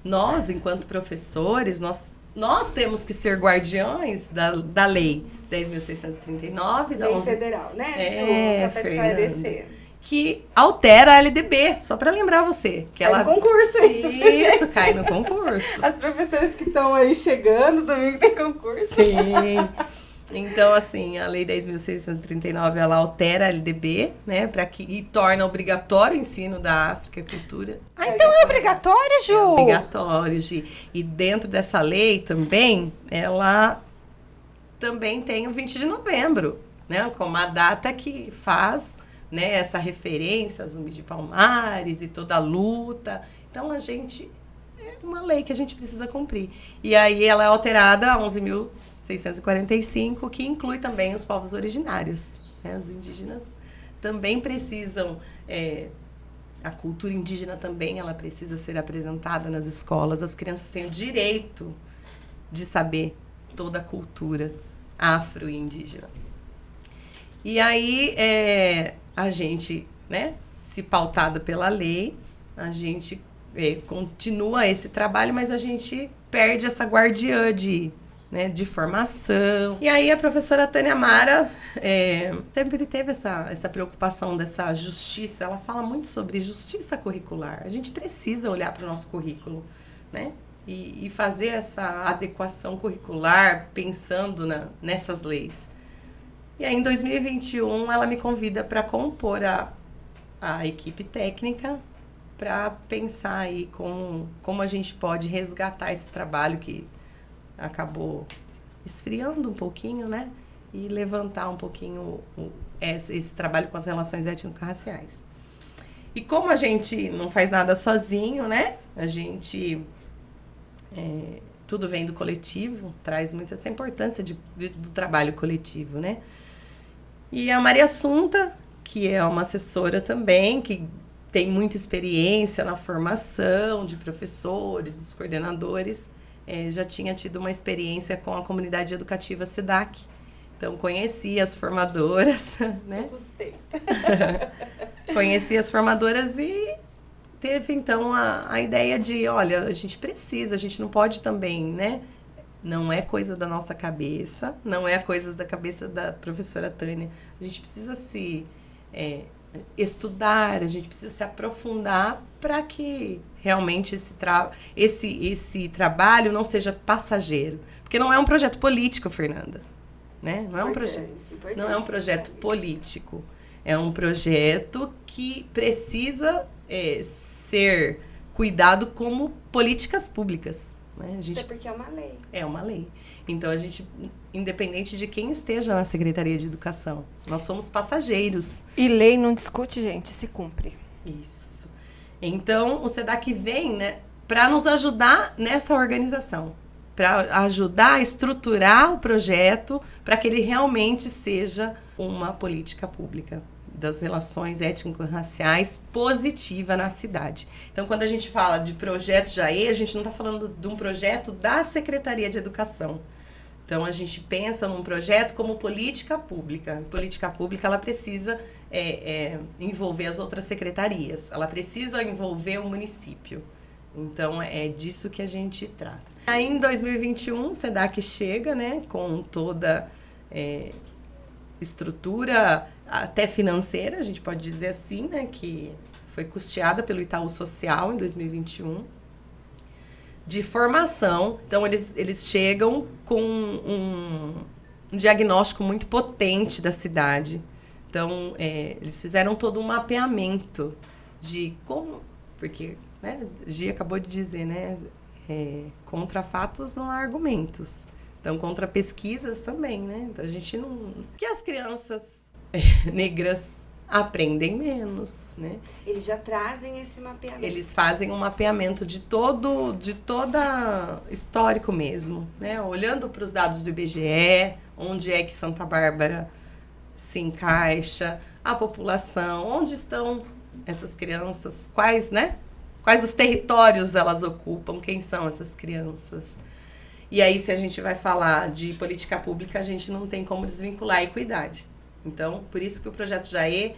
nós, enquanto professores, nós temos que ser guardiões da Lei 10.639. Lei federal, né, Ju? Só para esclarecer. Que altera a LDB, só para lembrar você. Que cai no concurso isso, cai no concurso. As professoras que estão aí chegando, domingo tem concurso. Sim. Então, assim, a Lei 10.639, ela altera a LDB, né, e torna obrigatório o ensino da África e cultura. Ah, então é obrigatório, Ju? É obrigatório, Gi. E dentro dessa lei também, ela também tem o 20 de novembro, né, como a data que faz, né, essa referência a Zumbi de Palmares e toda a luta. Então, é uma lei que a gente precisa cumprir. E aí ela é alterada a 11.645, que inclui também os povos originários, né? Os indígenas também precisam, a cultura indígena também ela precisa ser apresentada nas escolas. As crianças têm o direito de saber toda a cultura afro e indígena. E aí a gente, né, se pautada pela lei, a gente continua esse trabalho, mas a gente perde essa guardiã de formação. E aí a professora Tânia Mara sempre teve essa preocupação dessa justiça. Ela fala muito sobre justiça curricular. A gente precisa olhar para o nosso currículo, né? E fazer essa adequação curricular pensando nessas leis. E aí em 2021 ela me convida para compor a equipe técnica para pensar aí como a gente pode resgatar esse trabalho que acabou esfriando um pouquinho, né? E levantar um pouquinho esse trabalho com as relações étnico-raciais. E como a gente não faz nada sozinho, né? A gente... tudo vem do coletivo, traz muito essa importância do trabalho coletivo, né? E a Maria Assunta, que é uma assessora também, que tem muita experiência na formação de professores, dos coordenadores, já tinha tido uma experiência com a comunidade educativa SEDAC. Então, conheci as formadoras, né? Tô suspeita. Conheci as formadoras e teve, então, a ideia de, olha, a gente não pode também, né? Não é coisa da nossa cabeça, não é coisa da cabeça da professora Tânia. A gente precisa se estudar, a gente precisa se aprofundar para que realmente esse trabalho não seja passageiro. Porque não é um projeto político, Fernanda. Né? Não é um projeto político. É um projeto que precisa ser cuidado como políticas públicas. Né? Até porque é uma lei. É uma lei. Então, a gente, independente de quem esteja na Secretaria de Educação, nós somos passageiros. E lei não discute, gente, se cumpre. Isso. Então, o SEDAC vem, né, para nos ajudar nessa organização, para ajudar a estruturar o projeto para que ele realmente seja uma política pública das relações étnico-raciais positiva na cidade. Então, quando a gente fala de projeto JAE, a gente não está falando de um projeto da Secretaria de Educação. Então, a gente pensa num projeto como política pública. A política pública, ela precisa envolver as outras secretarias. Ela precisa envolver o município. Então, é disso que a gente trata. Aí, em 2021, o SEDAC chega, né, com toda estrutura até financeira, a gente pode dizer assim, né, que foi custeada pelo Itaú Social em 2021, de formação. Então, eles chegam com um diagnóstico muito potente da cidade. Então, eles fizeram todo um mapeamento de como... Porque, né, Gia acabou de dizer, né, contra fatos não há argumentos. Então, contra pesquisas também, né? Então, a gente não... Que as crianças negras aprendem menos, né? Eles já trazem esse mapeamento. Eles fazem um mapeamento de toda histórico mesmo, né? Olhando para os dados do IBGE, onde é que Santa Bárbara se encaixa, a população, onde estão essas crianças, quais os territórios elas ocupam, quem são essas crianças. E aí, se a gente vai falar de política pública, a gente não tem como desvincular a equidade. Então, por isso que o projeto JAE,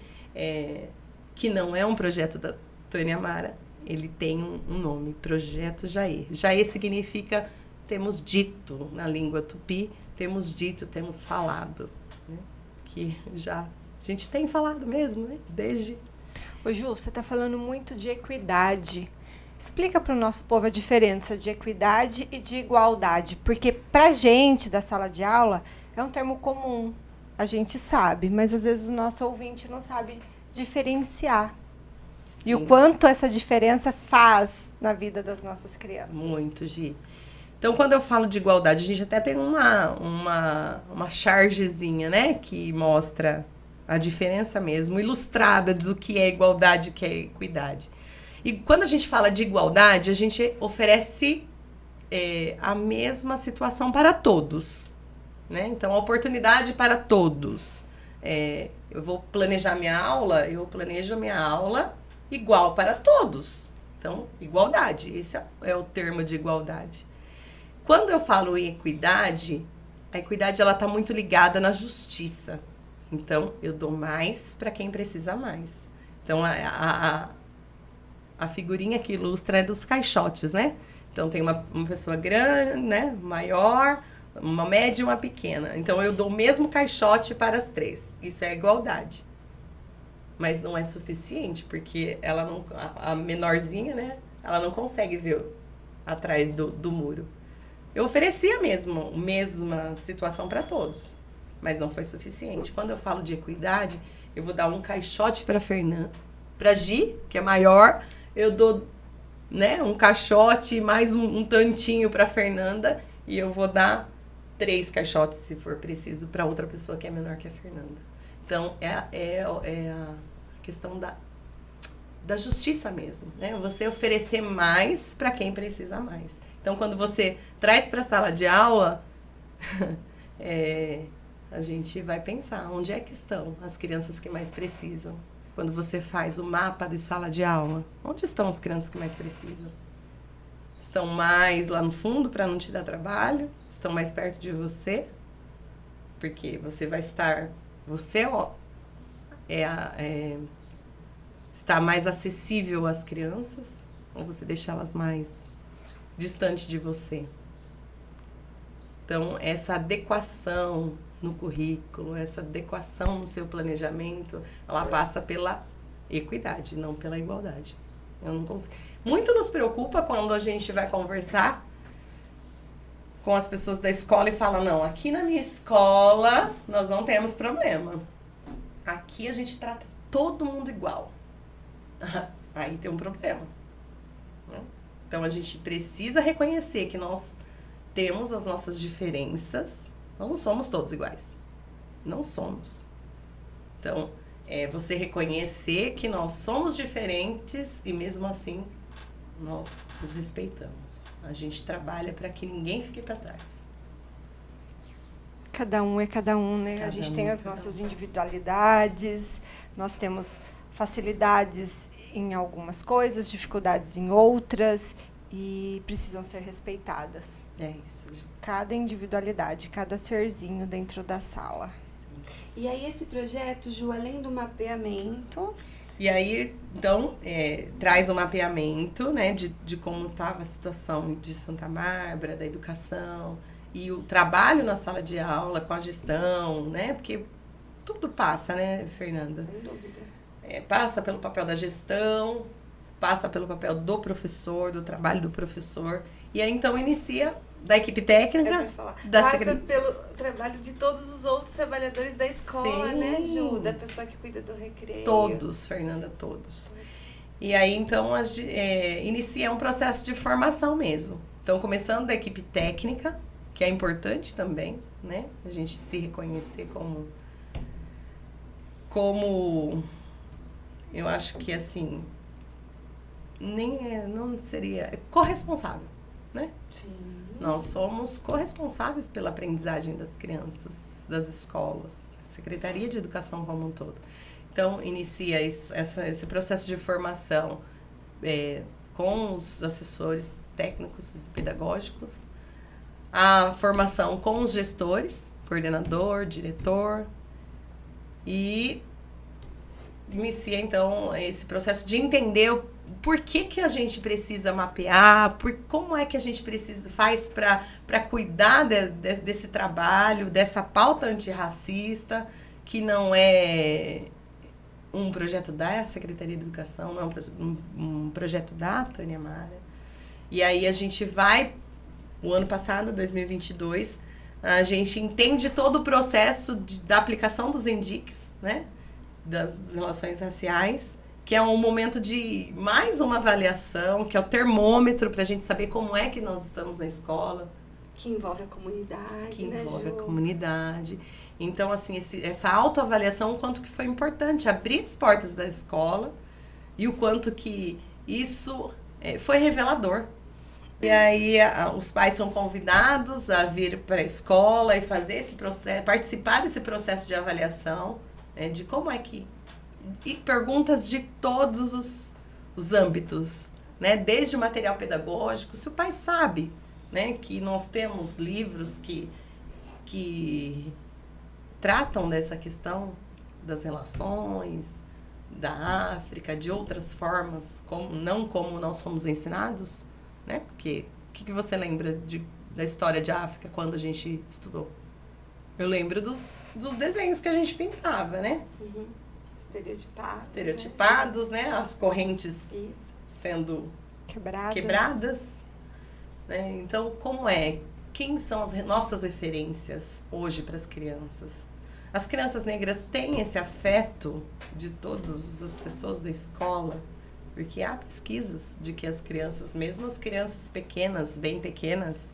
que não é um projeto da Tânia Mara, ele tem um nome, Projeto JAE. JAE significa temos dito, na língua tupi, temos dito, temos falado. Né? Que já a gente tem falado mesmo, né? Desde... Ô Ju, você está falando muito de equidade. Explica para o nosso povo a diferença de equidade e de igualdade. Porque pra gente, da sala de aula, é um termo comum. A gente sabe, mas às vezes o nosso ouvinte não sabe diferenciar. Sim. E o quanto essa diferença faz na vida das nossas crianças. Muito, Gi. Então, quando eu falo de igualdade, a gente até tem uma chargezinha, né? Que mostra a diferença mesmo, ilustrada do que é igualdade e que é equidade. E quando a gente fala de igualdade, a gente oferece a mesma situação para todos, né? Então, a oportunidade para todos. Eu vou planejar minha aula, eu planejo a minha aula igual para todos. Então, igualdade, esse é o termo de igualdade. Quando eu falo em equidade, a equidade ela está muito ligada na justiça. Então, eu dou mais para quem precisa mais. Então, a figurinha que ilustra é dos caixotes, né? Então, tem uma pessoa grande, né? Maior, uma média e uma pequena. Então, eu dou o mesmo caixote para as três. Isso é igualdade. Mas não é suficiente, porque ela não, a menorzinha, né? Ela não consegue ver atrás do muro. Eu ofereci a mesma situação para todos, mas não foi suficiente. Quando eu falo de equidade, eu vou dar um caixote para Fernanda, para Gi, que é maior, eu dou, né, um caixote mais um tantinho para Fernanda e eu vou dar 3 caixotes, se for preciso, para outra pessoa que é menor que a Fernanda. Então, é a questão da justiça mesmo, né? Você oferecer mais para quem precisa mais. Então, quando você traz para a sala de aula, a gente vai pensar onde é que estão as crianças que mais precisam. Quando você faz o mapa de sala de aula, onde estão as crianças que mais precisam? Estão mais lá no fundo para não te dar trabalho? Estão mais perto de você? Porque você vai estar... Você está mais acessível às crianças ou você deixa elas mais distante de você? Então, essa adequação no currículo, essa adequação no seu planejamento, ela passa pela equidade, não pela igualdade. Eu não consigo. Muito nos preocupa quando a gente vai conversar com as pessoas da escola e fala, não, aqui na minha escola nós não temos problema. Aqui a gente trata todo mundo igual. Aí tem um problema. Né? Então, a gente precisa reconhecer que nós temos as nossas diferenças. Nós não somos todos iguais. Não somos. Então, você reconhecer que nós somos diferentes e, mesmo assim, nós nos respeitamos. A gente trabalha para que ninguém fique para trás. Cada um é cada um, né? A gente tem as nossas individualidades, nós temos facilidades em algumas coisas, dificuldades em outras e precisam ser respeitadas. É isso, gente. Cada individualidade, cada serzinho dentro da sala. Sim. E aí esse projeto, Ju, além do mapeamento... E aí, então, traz um mapeamento, né, de como estava a situação de Santa Bárbara, da educação, e o trabalho na sala de aula com a gestão, né, porque tudo passa, né, Fernanda? Sem dúvida. Passa pelo papel da gestão, passa pelo papel do professor, do trabalho do professor, e aí, então, inicia da equipe técnica, passa pelo trabalho de todos os outros trabalhadores da escola, Sim. né, Ju? Da pessoa que cuida do recreio. Todos, Fernanda, todos. E aí, então, inicia um processo de formação mesmo. Então, começando da equipe técnica, que é importante também, né? A gente se reconhecer como eu acho que, assim, não seria... corresponsável, né? Sim. Nós somos corresponsáveis pela aprendizagem das crianças, das escolas, da Secretaria de Educação como um todo. Então, inicia esse processo de formação com os assessores técnicos e pedagógicos, a formação com os gestores, coordenador, diretor, e inicia, então, esse processo de entender por que a gente precisa mapear, como é que a gente faz para cuidar desse trabalho, dessa pauta antirracista, que não é um projeto da Secretaria de Educação, não é um projeto da Tânia Mara. E aí a gente vai, o ano passado, 2022, a gente entende todo o processo da aplicação dos ENDICs, né? Das relações raciais, que é um momento de mais uma avaliação, que é o termômetro para a gente saber como é que nós estamos na escola. Que envolve a comunidade, Que né, envolve Ju? a comunidade. Então, assim, essa autoavaliação, o quanto que foi importante abrir as portas da escola e o quanto que isso foi revelador. E aí, os pais são convidados a vir para a escola e fazer esse processo, participar desse processo de avaliação, né, de como é que... E perguntas de todos os âmbitos, né? Desde o material pedagógico, se o pai sabe, né, que nós temos livros que tratam dessa questão das relações, da África, de outras formas, não como nós fomos ensinados, né? Porque o que você lembra da história de África quando a gente estudou? Eu lembro dos desenhos que a gente pintava, né? Uhum. Estereotipados, né? As correntes Isso. sendo Quebradas. quebradas. Né? Então, quem são as nossas referências hoje para as crianças? As crianças negras têm esse afeto de todas as pessoas da escola, porque há pesquisas de que as crianças, mesmo as crianças pequenas, bem pequenas,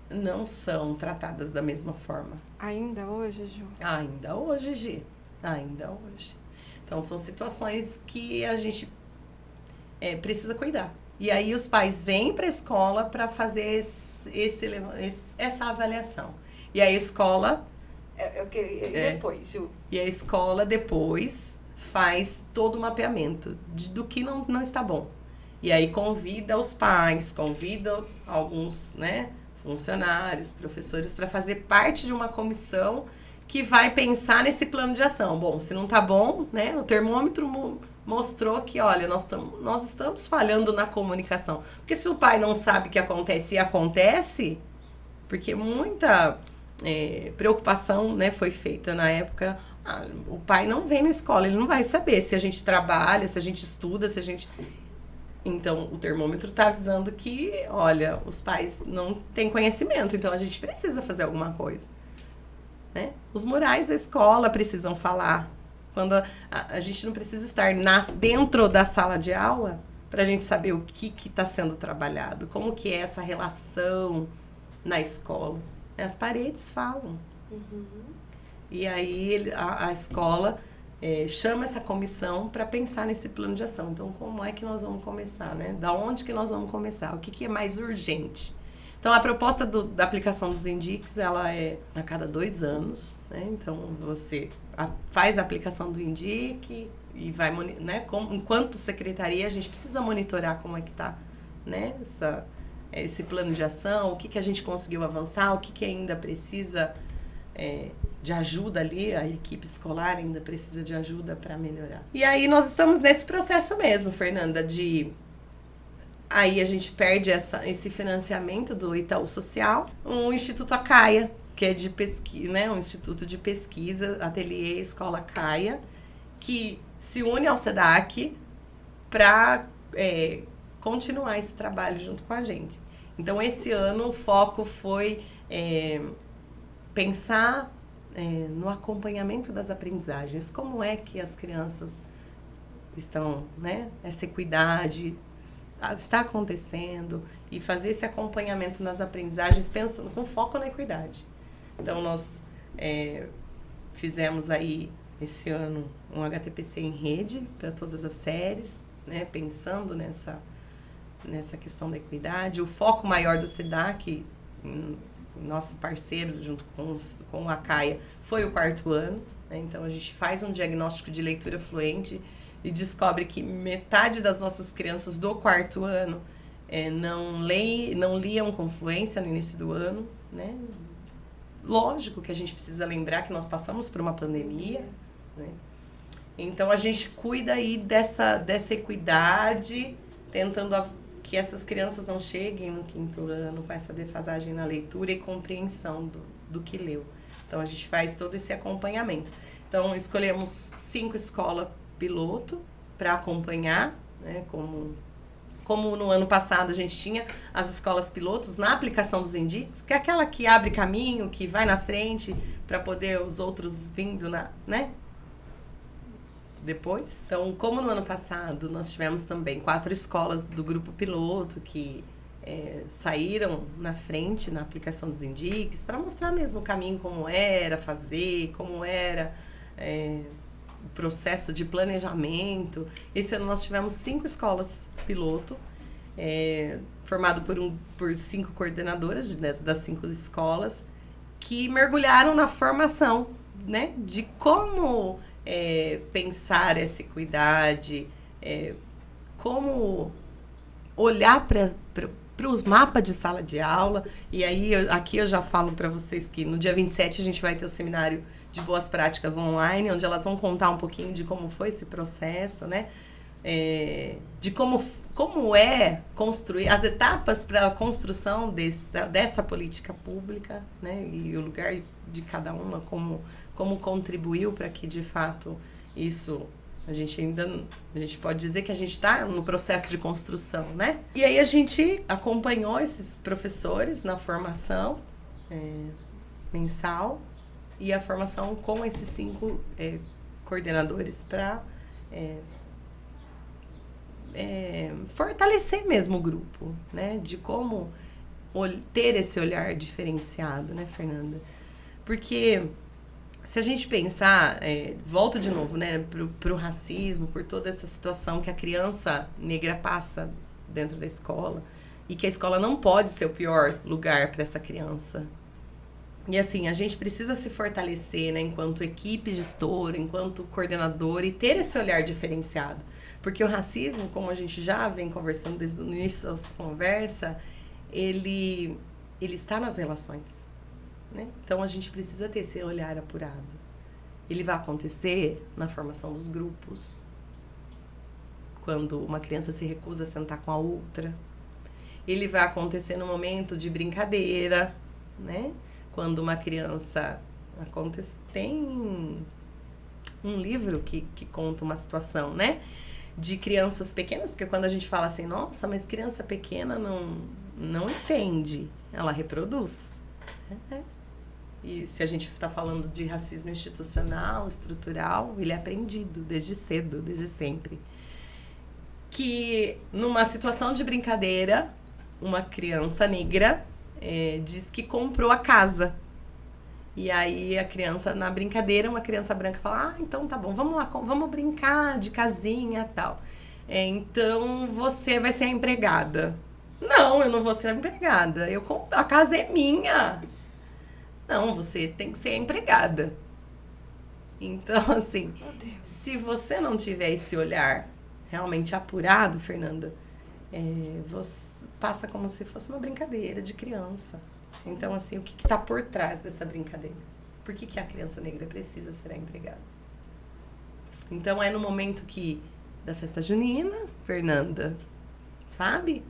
não são tratadas da mesma forma. Ainda hoje, Ju? Ainda hoje, Gi. Ainda hoje. Então, são situações que a gente precisa cuidar. E aí, os pais vêm para a escola para fazer essa avaliação. E aí, a escola... depois, Ju? E a escola, depois, faz todo o mapeamento do que não está bom. E aí, convida os pais, convida alguns, né, funcionários, professores, para fazer parte de uma comissão que vai pensar nesse plano de ação. Bom, se não está bom, né, o termômetro mostrou que, olha, nós estamos falhando na comunicação. Porque se o pai não sabe o que acontece e acontece, porque muita preocupação, né, foi feita na época, o pai não vem na escola, ele não vai saber se a gente trabalha, se a gente estuda, se a gente... Então, o termômetro está avisando que, olha, os pais não têm conhecimento, então a gente precisa fazer alguma coisa. Né? Os murais da escola precisam falar. Quando a gente não precisa estar dentro da sala de aula para a gente saber o que está sendo trabalhado, como que é essa relação na escola. As paredes falam. Uhum. E aí a escola... chama essa comissão para pensar nesse plano de ação. Então, como é que nós vamos começar, né? Da onde que nós vamos começar? O que é mais urgente? Então, a proposta da aplicação dos ENDICs, ela é a cada 2 anos, né? Então, você faz a aplicação do ENDIC e vai, né? Enquanto secretaria, a gente precisa monitorar como é que está, né? Esse plano de ação, o que a gente conseguiu avançar, o que ainda precisa... de ajuda ali, a equipe escolar ainda precisa de ajuda para melhorar. E aí nós estamos nesse processo mesmo, Fernanda, aí a gente perde esse financiamento do Itaú Social, o Instituto Acaia, que é de pesquisa, né, um instituto de pesquisa, Ateliê Escola Acaia, que se une ao SEDAC para continuar esse trabalho junto com a gente. Então, esse ano o foco foi pensar no acompanhamento das aprendizagens, como é que as crianças estão, né, essa equidade está acontecendo e fazer esse acompanhamento nas aprendizagens pensando com foco na equidade. Então, nós fizemos aí esse ano um HTPC em rede para todas as séries, né, pensando nessa questão da equidade. O foco maior do SEDAC, nosso parceiro, junto com a Acaia, foi o 4º ano. Né? Então, a gente faz um diagnóstico de leitura fluente e descobre que metade das nossas crianças do 4º ano não liam com fluência no início do ano. Né? Lógico que a gente precisa lembrar que nós passamos por uma pandemia. Né? Então, a gente cuida aí dessa equidade, tentando que essas crianças não cheguem no 5º ano com essa defasagem na leitura e compreensão do que leu. Então, a gente faz todo esse acompanhamento. Então, escolhemos 5 escolas piloto para acompanhar, né, como como no ano passado a gente tinha as escolas pilotos na aplicação dos INDICs, que é aquela que abre caminho, que vai na frente para poder os outros vindo né? Depois. Então, como no ano passado nós tivemos também 4 escolas do grupo piloto que saíram na frente na aplicação dos INDICs para mostrar mesmo o caminho, como era fazer, como era o processo de planejamento. Esse ano nós tivemos 5 escolas piloto, formado por 5 coordenadoras das 5 escolas, que mergulharam na formação, né, de como pensar essa equidade, como olhar para os mapas de sala de aula. E aí, aqui eu já falo para vocês que no dia 27 a gente vai ter o seminário de boas práticas online, onde elas vão contar um pouquinho de como foi esse processo, né? De como é construir as etapas para a construção dessa política pública, né? E o lugar de cada uma, como contribuiu para que, de fato, isso... A gente pode dizer que a gente está no processo de construção, né? E aí a gente acompanhou esses professores na formação mensal e a formação com esses 5 coordenadores para fortalecer mesmo o grupo, né? De como ter esse olhar diferenciado, né, Fernanda? Porque... se a gente pensar, volto de novo, né, pro racismo, por toda essa situação que a criança negra passa dentro da escola, e que a escola não pode ser o pior lugar para essa criança. E assim, a gente precisa se fortalecer, né, enquanto equipe gestora, enquanto coordenador, e ter esse olhar diferenciado. Porque o racismo, como a gente já vem conversando desde o início da nossa conversa, ele está nas relações. Né? Então, a gente precisa ter esse olhar apurado. Ele vai acontecer na formação dos grupos, quando uma criança se recusa a sentar com a outra. Ele vai acontecer no momento de brincadeira, né? Quando uma criança... Tem um livro que conta uma situação, né? De crianças pequenas, porque quando a gente fala assim, nossa, mas criança pequena não entende, ela reproduz. E se a gente está falando de racismo institucional, estrutural, ele é aprendido desde cedo, desde sempre. Que numa situação de brincadeira, uma criança negra diz que comprou a casa. E aí a criança, na brincadeira, uma criança branca fala, então tá bom, vamos lá, vamos brincar de casinha e tal. Então você vai ser a empregada. Não, eu não vou ser a empregada, a casa é minha. Não, você tem que ser a empregada. Então, assim, se você não tiver esse olhar realmente apurado, Fernanda, você passa como se fosse uma brincadeira de criança. Então, assim, o que está por trás dessa brincadeira? Por que a criança negra precisa ser a empregada? Então, é no momento da festa junina, Fernanda, sabe?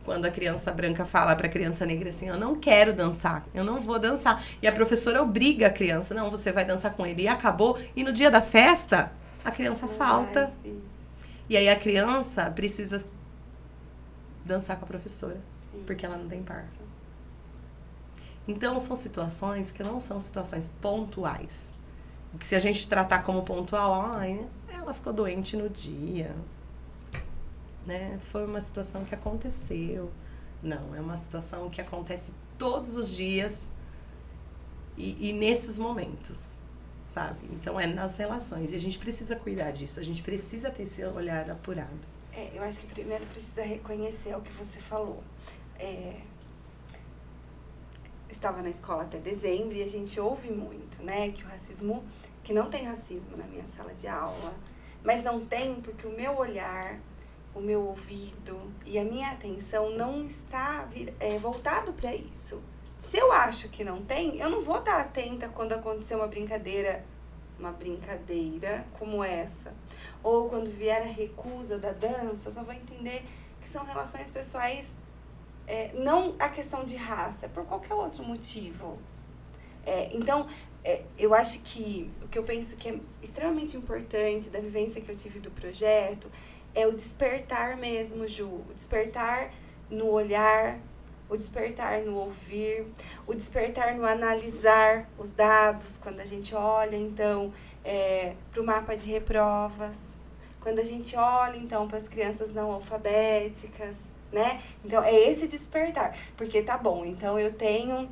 Quando a criança branca fala para a criança negra assim, eu não quero dançar, eu não vou dançar. E a professora obriga a criança, não, você vai dançar com ele. E acabou. E no dia da festa, a criança falta. E aí a criança precisa dançar com a professora, porque ela não tem par. Então, são situações que não são situações pontuais. Que se a gente tratar como pontual, ela ficou doente no dia, né? Foi uma situação que aconteceu. Não, é uma situação que acontece todos os dias e nesses momentos, sabe? Então, é nas relações. E a gente precisa cuidar disso. A gente precisa ter esse olhar apurado. Eu acho que primeiro precisa reconhecer o que você falou. Estava na escola até dezembro e a gente ouve muito, né? Que não tem racismo na minha sala de aula. Mas não tem porque o meu olhar, o meu ouvido e a minha atenção não está voltado para isso. Se eu acho que não tem, eu não vou estar atenta quando acontecer uma brincadeira como essa. Ou quando vier a recusa da dança, eu só vou entender que são relações pessoais, não a questão de raça, é por qualquer outro motivo. Então, eu acho que o que eu penso que é extremamente importante da vivência que eu tive do projeto é o despertar mesmo, Ju. O despertar no olhar, o despertar no ouvir, o despertar no analisar os dados, quando a gente olha, então, para o mapa de reprovas, quando a gente olha, então, para as crianças não alfabéticas, né? Então, é esse despertar. Porque tá bom, então eu tenho,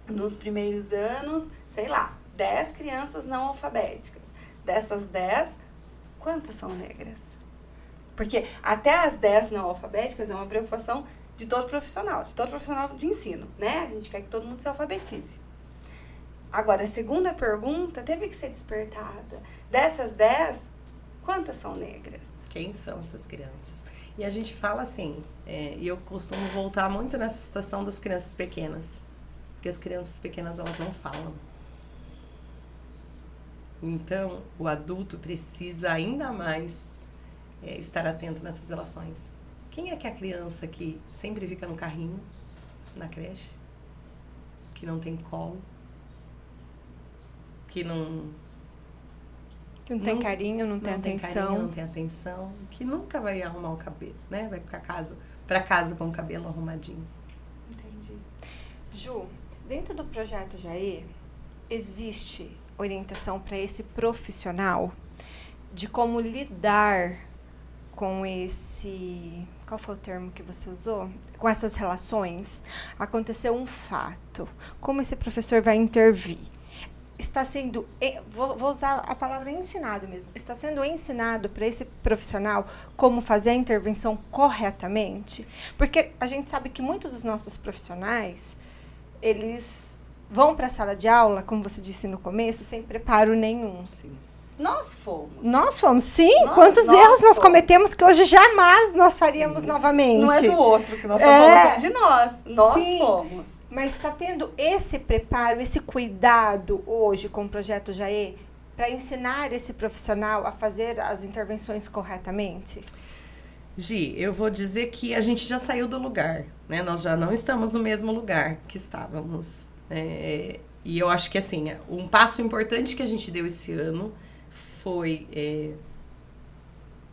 nos primeiros anos, sei lá, 10 crianças não alfabéticas. Dessas 10, quantas são negras? Porque até as 10 não alfabéticas é uma preocupação de todo profissional de ensino, né? A gente quer que todo mundo se alfabetize. Agora, a segunda pergunta teve que ser despertada. Dessas 10, quantas são negras? Quem são essas crianças? E a gente fala assim, e eu costumo voltar muito nessa situação das crianças pequenas. Porque as crianças pequenas, elas não falam. Então, o adulto precisa ainda mais estar atento nessas relações. Quem é que é a criança que sempre fica no carrinho, na creche, que não tem colo, que não tem carinho, não tem atenção. Carinho, não tem atenção, que nunca vai arrumar o cabelo, né? Vai para casa com o cabelo arrumadinho. Entendi. Ju, dentro do projeto Jaê, existe orientação para esse profissional de como lidar com esse... Qual foi o termo que você usou? Com essas relações. Aconteceu um fato. Como esse professor vai intervir? Está sendo... Vou usar a palavra ensinado mesmo. Está sendo ensinado para esse profissional como fazer a intervenção corretamente? Porque a gente sabe que muitos dos nossos profissionais, eles vão para a sala de aula, como você disse no começo, sem preparo nenhum. Sim. Nós fomos. Nós fomos, sim. Quantos erros nós cometemos que hoje jamais nós faríamos novamente. Não é do outro que nós estamos falando, de nós. Nós fomos. Mas está tendo esse preparo, esse cuidado hoje com o Projeto Jaê para ensinar esse profissional a fazer as intervenções corretamente? Gi, eu vou dizer que a gente já saiu do lugar, né? Nós já não estamos no mesmo lugar que estávamos. E eu acho que, assim, um passo importante que a gente deu esse ano foi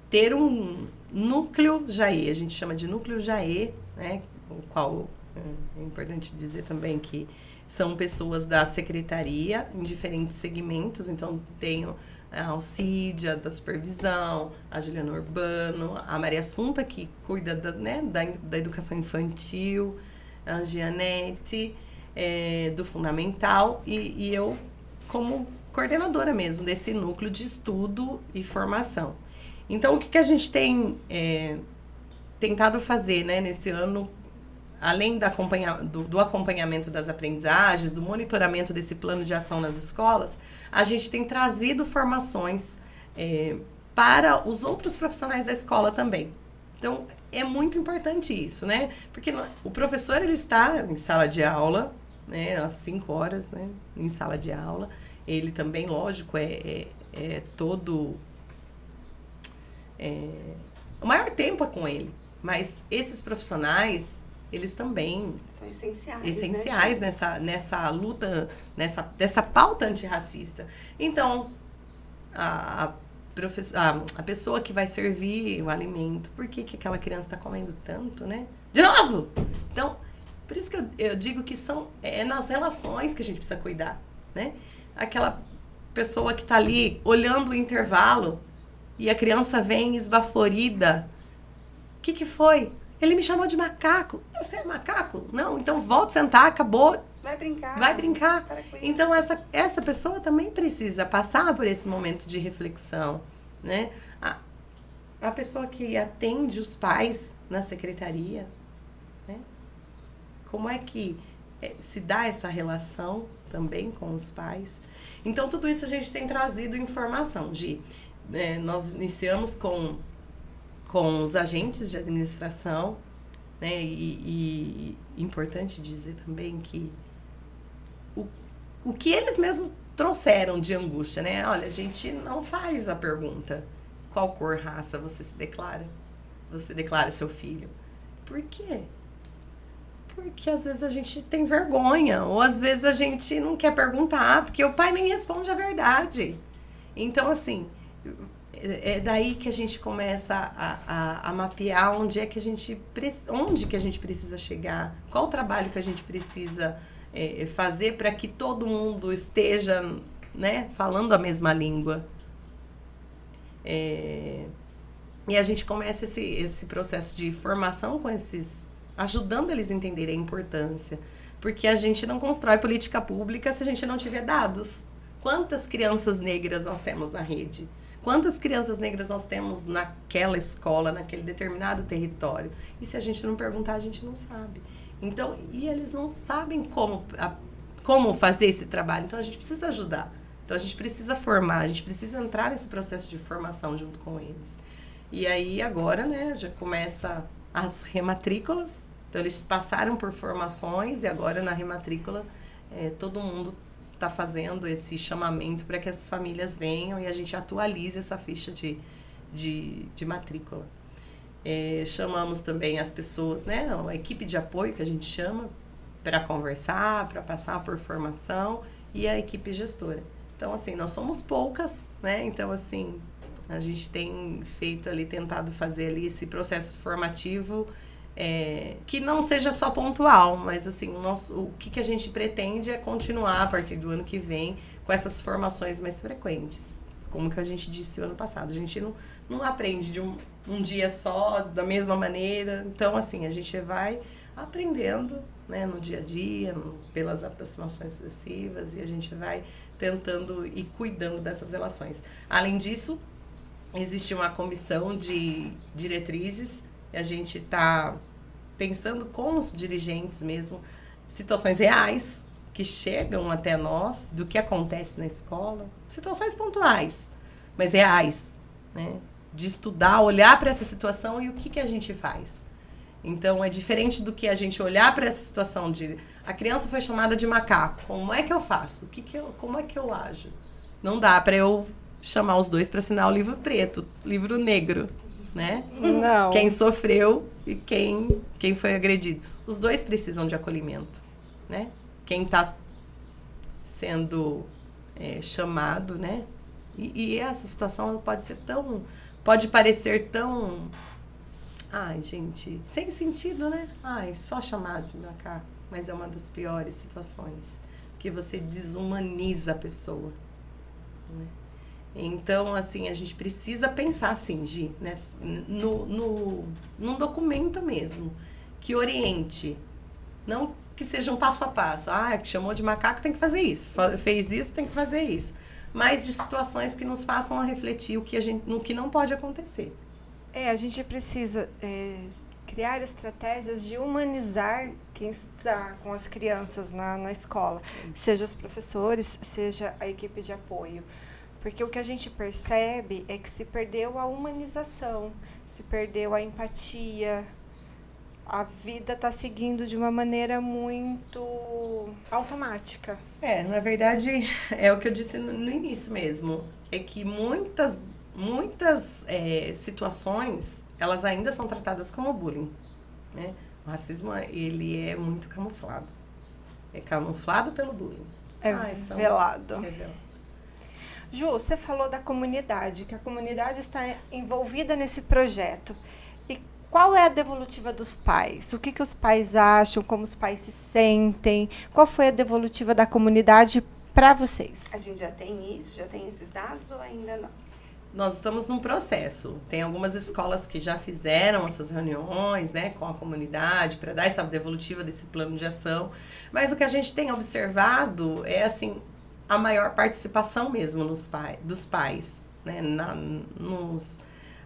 ter um núcleo Jaê, a gente chama de núcleo Jaê, né? O qual é importante dizer também que são pessoas da secretaria em diferentes segmentos, então tenho a Alcídia, da supervisão, a Juliana Urbano, a Maria Assunta, que cuida da educação infantil, a Gianete, do fundamental, e eu como coordenadora mesmo desse núcleo de estudo e formação. Então, o que a gente tem tentado fazer, né, nesse ano, além do acompanhamento das aprendizagens, do monitoramento desse plano de ação nas escolas, a gente tem trazido formações para os outros profissionais da escola também. Então, é muito importante isso, né? Porque o professor, ele está em sala de aula, né, às 5 horas, né, em sala de aula. Ele também, lógico, o maior tempo é com ele. Mas esses profissionais, eles também são essenciais, né, nessa luta, dessa pauta antirracista. Então, a pessoa que vai servir o alimento, por que aquela criança está comendo tanto, né? De novo! Então, por isso que eu digo que é nas relações que a gente precisa cuidar, né? Aquela pessoa que está ali olhando o intervalo e a criança vem esbaforida. O que foi? Ele me chamou de macaco. Você é macaco? Não, então volta a sentar, acabou. Vai brincar. Vai brincar. Então, essa pessoa também precisa passar por esse momento de reflexão, né? A pessoa que atende os pais na secretaria, né? Como é que se dá essa relação também com os pais? Então, tudo isso a gente tem trazido informação, Gi. Nós iniciamos com os agentes de administração, né? E importante dizer também que o que eles mesmos trouxeram de angústia, né? Olha, a gente não faz a pergunta qual cor, raça você se declara. Você declara seu filho. Por quê? Porque às vezes a gente tem vergonha, ou às vezes a gente não quer perguntar, porque o pai nem responde a verdade. Então, assim, é daí que a gente começa a mapear onde que a gente precisa chegar, qual o trabalho que a gente precisa fazer para que todo mundo esteja, né, falando a mesma língua. E a gente começa esse processo de formação com ajudando eles a entenderem a importância. Porque a gente não constrói política pública se a gente não tiver dados. Quantas crianças negras nós temos na rede? Quantas crianças negras nós temos naquela escola, naquele determinado território? E se a gente não perguntar, a gente não sabe. Então, e eles não sabem como fazer esse trabalho. Então, a gente precisa ajudar. Então, a gente precisa formar, a gente precisa entrar nesse processo de formação junto com eles. E aí, agora, né, já começa as rematrículas. Então, eles passaram por formações e agora, na rematrícula, todo mundo está fazendo esse chamamento para que as famílias venham e a gente atualize essa ficha de matrícula. Chamamos também as pessoas, né, a equipe de apoio que a gente chama, para conversar, para passar por formação, e a equipe gestora. Então, assim, nós somos poucas, né, então, assim, a gente tem feito ali, tentado fazer ali esse processo formativo que não seja só pontual, mas assim, o que a gente pretende é continuar a partir do ano que vem com essas formações mais frequentes. Como que a gente disse o ano passado, a gente não aprende de um dia só, da mesma maneira. Então, assim, a gente vai aprendendo, né, no dia a dia, pelas aproximações sucessivas, e a gente vai tentando e cuidando dessas relações. Além disso, existe uma comissão de diretrizes. A gente está pensando com os dirigentes mesmo, situações reais que chegam até nós, do que acontece na escola, situações pontuais, mas reais, né? De estudar, olhar para essa situação e o que a gente faz. Então, é diferente do que a gente olhar para essa situação de a criança foi chamada de macaco, como é que eu faço? Como é que eu ajo? Não dá para eu chamar os dois para assinar o livro preto, livro negro, né? Não. Quem sofreu e quem foi agredido. Os dois precisam de acolhimento, né? Quem está sendo chamado, né? E essa situação pode parecer tão... Ai, gente, sem sentido, né? Ai, só chamado de macaco. Mas é uma das piores situações, que você desumaniza a pessoa, né? Então, assim, a gente precisa pensar assim, Gi, né, num documento mesmo, que oriente, não que seja um passo a passo. Que chamou de macaco, tem que fazer isso, fez isso, tem que fazer isso. Mas de situações que nos façam a refletir no que não pode acontecer. A gente precisa criar estratégias de humanizar quem está com as crianças na escola, seja os professores, seja a equipe de apoio. Porque o que a gente percebe é que se perdeu a humanização, se perdeu a empatia, a vida está seguindo de uma maneira muito automática. Na verdade, é o que eu disse no início mesmo, é que muitas situações, elas ainda são tratadas como bullying, né? O racismo, ele é muito camuflado. É camuflado pelo bullying. Velado. Ju, você falou da comunidade, que a comunidade está envolvida nesse projeto. E qual é a devolutiva dos pais? O que os pais acham? Como os pais se sentem? Qual foi a devolutiva da comunidade para vocês? A gente já tem isso? Já tem esses dados ou ainda não? Nós estamos num processo. Tem algumas escolas que já fizeram essas reuniões, né, com a comunidade para dar essa devolutiva desse plano de ação. Mas o que a gente tem observado é, assim, a maior participação mesmo dos pais, né?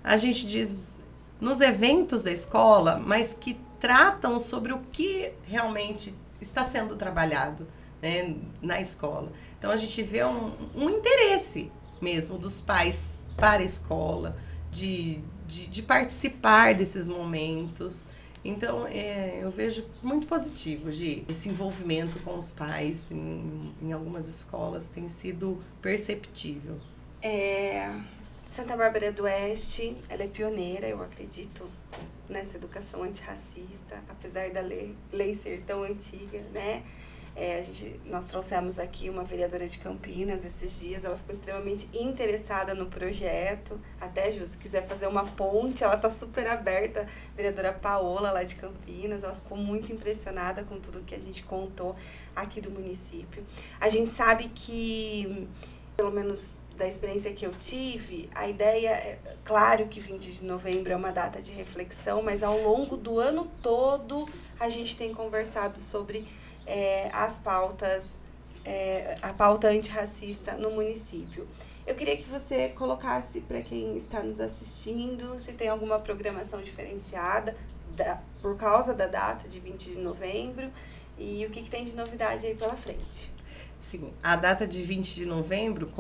A gente diz nos eventos da escola, mas que tratam sobre o que realmente está sendo trabalhado, né, na escola. Então, a gente vê um interesse mesmo dos pais para a escola, de participar desses momentos. Então, eu vejo muito positivo, esse envolvimento com os pais em algumas escolas tem sido perceptível. Santa Bárbara do Oeste, ela é pioneira, eu acredito, nessa educação antirracista, apesar da lei ser tão antiga, né? Nós trouxemos aqui uma vereadora de Campinas esses dias, ela ficou extremamente interessada no projeto. Até, Ju, se quiser fazer uma ponte, ela está super aberta. A vereadora Paola, lá de Campinas, ela ficou muito impressionada com tudo que a gente contou aqui do município. A gente sabe que, pelo menos da experiência que eu tive, a ideia é, claro que 20 de novembro é uma data de reflexão, mas ao longo do ano todo a gente tem conversado sobre as pautas, a pauta antirracista no município. Eu queria que você colocasse para quem está nos assistindo se tem alguma programação diferenciada por causa da data de 20 de novembro e o que tem de novidade aí pela frente. Sim, a data de 20 de novembro,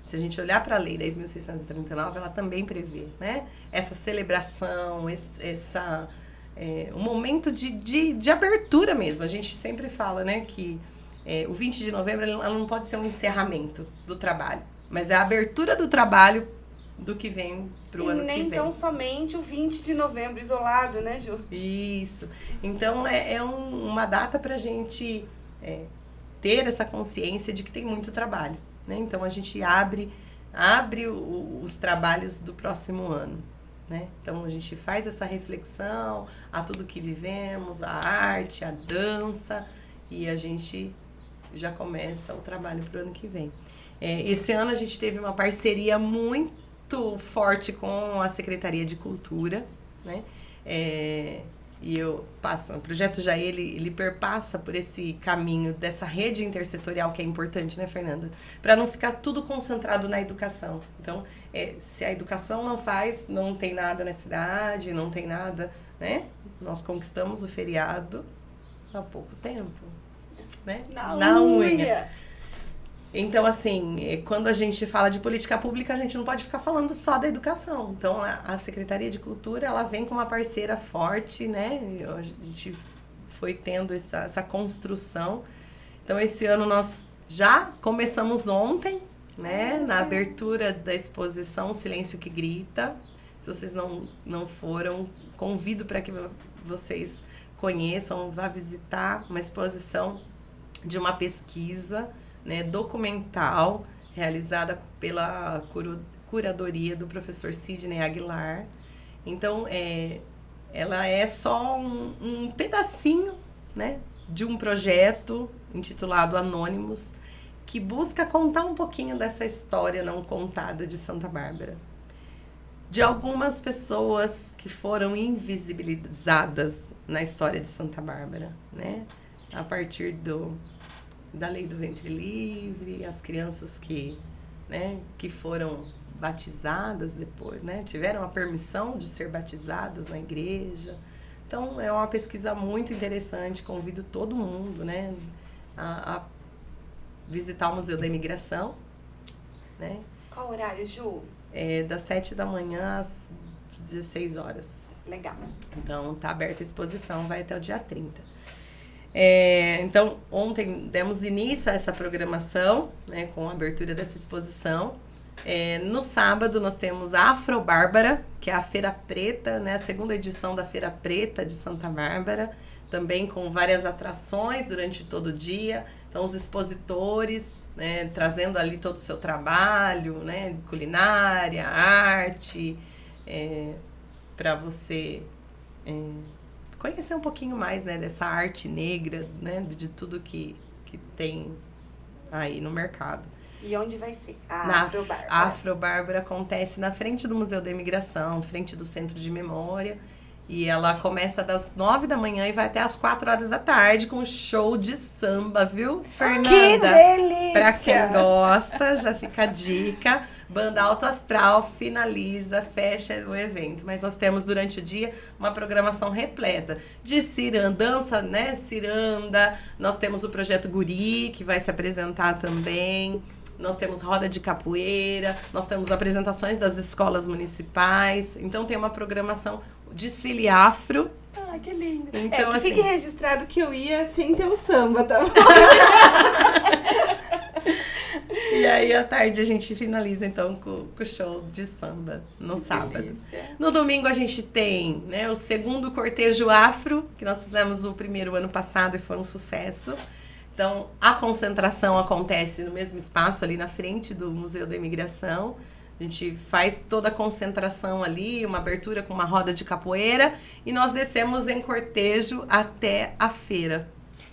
se a gente olhar para a Lei 10.639, ela também prevê, né, essa celebração, um momento de abertura mesmo. A gente sempre fala, né, que o 20 de novembro ela não pode ser um encerramento do trabalho, mas é a abertura do trabalho do que vem para o ano que vem. E nem tão somente o 20 de novembro isolado, né, Ju? Isso. Então, uma data para a gente ter essa consciência de que tem muito trabalho, né? Então, a gente abre os trabalhos do próximo ano, né? Então, a gente faz essa reflexão a tudo que vivemos, a arte, a dança, e a gente já começa o trabalho para o ano que vem. Esse ano, a gente teve uma parceria muito forte com a Secretaria de Cultura, né? E o projeto Jair, ele perpassa por esse caminho dessa rede intersetorial que é importante, né, Fernanda? Para não ficar tudo concentrado na educação. Então, se a educação não faz, não tem nada na cidade, não tem nada, né? Nós conquistamos o feriado há pouco tempo, né? Na unha. Então, assim, quando a gente fala de política pública, a gente não pode ficar falando só da educação. Então, a Secretaria de Cultura, ela vem com uma parceira forte, né? A gente foi tendo essa construção. Então, esse ano nós já começamos ontem, né? Na abertura da exposição Silêncio que Grita. Se vocês não foram, convido para que vocês conheçam, vá visitar uma exposição de uma pesquisa, né, documental, realizada pela curadoria do professor Sidney Aguilar. Então, ela é só um pedacinho, né, de um projeto intitulado Anônimos, que busca contar um pouquinho dessa história não contada de Santa Bárbara. De algumas pessoas que foram invisibilizadas na história de Santa Bárbara, né, a partir da lei do ventre livre, as crianças que foram batizadas depois, né, tiveram a permissão de ser batizadas na igreja. Então, é uma pesquisa muito interessante, convido todo mundo, né, a visitar o Museu da Imigração, né. Qual horário, Ju? Das 7 da manhã às 16 horas. Legal. Então, tá aberta a exposição, vai até o dia 30. Então, ontem demos início a essa programação, né, com a abertura dessa exposição. No sábado, nós temos a Afro Bárbara, que é a Feira Preta, né, a segunda edição da Feira Preta de Santa Bárbara, também com várias atrações durante todo o dia. Então, os expositores, né, trazendo ali todo o seu trabalho, né, culinária, arte, para você conhecer um pouquinho mais, né, dessa arte negra, né, de tudo que tem aí no mercado. E onde vai ser? A Afro Bárbara. A Afro Bárbara acontece na frente do Museu da Imigração, frente do Centro de Memória. E ela começa das 9 da manhã e vai até as 4 horas da tarde com show de samba, viu, Fernanda? Que delícia! Pra quem gosta, já fica a dica. Banda Alto Astral finaliza, fecha o evento. Mas nós temos durante o dia uma programação repleta de dança, né, ciranda. Nós temos o Projeto Guri, que vai se apresentar também. Nós temos roda de capoeira, nós temos apresentações das escolas municipais. Então, tem uma programação, desfile afro. Ah, que lindo. Então, que assim, fique registrado que eu ia sem ter o samba, tá bom? E aí, à tarde, a gente finaliza, então, com o show de samba, no sábado. Delícia. No domingo, a gente tem, né, o segundo cortejo afro, que nós fizemos o primeiro ano passado e foi um sucesso. Então, a concentração acontece no mesmo espaço, ali na frente do Museu da Imigração. A gente faz toda a concentração ali, uma abertura com uma roda de capoeira, e nós descemos em cortejo até a feira.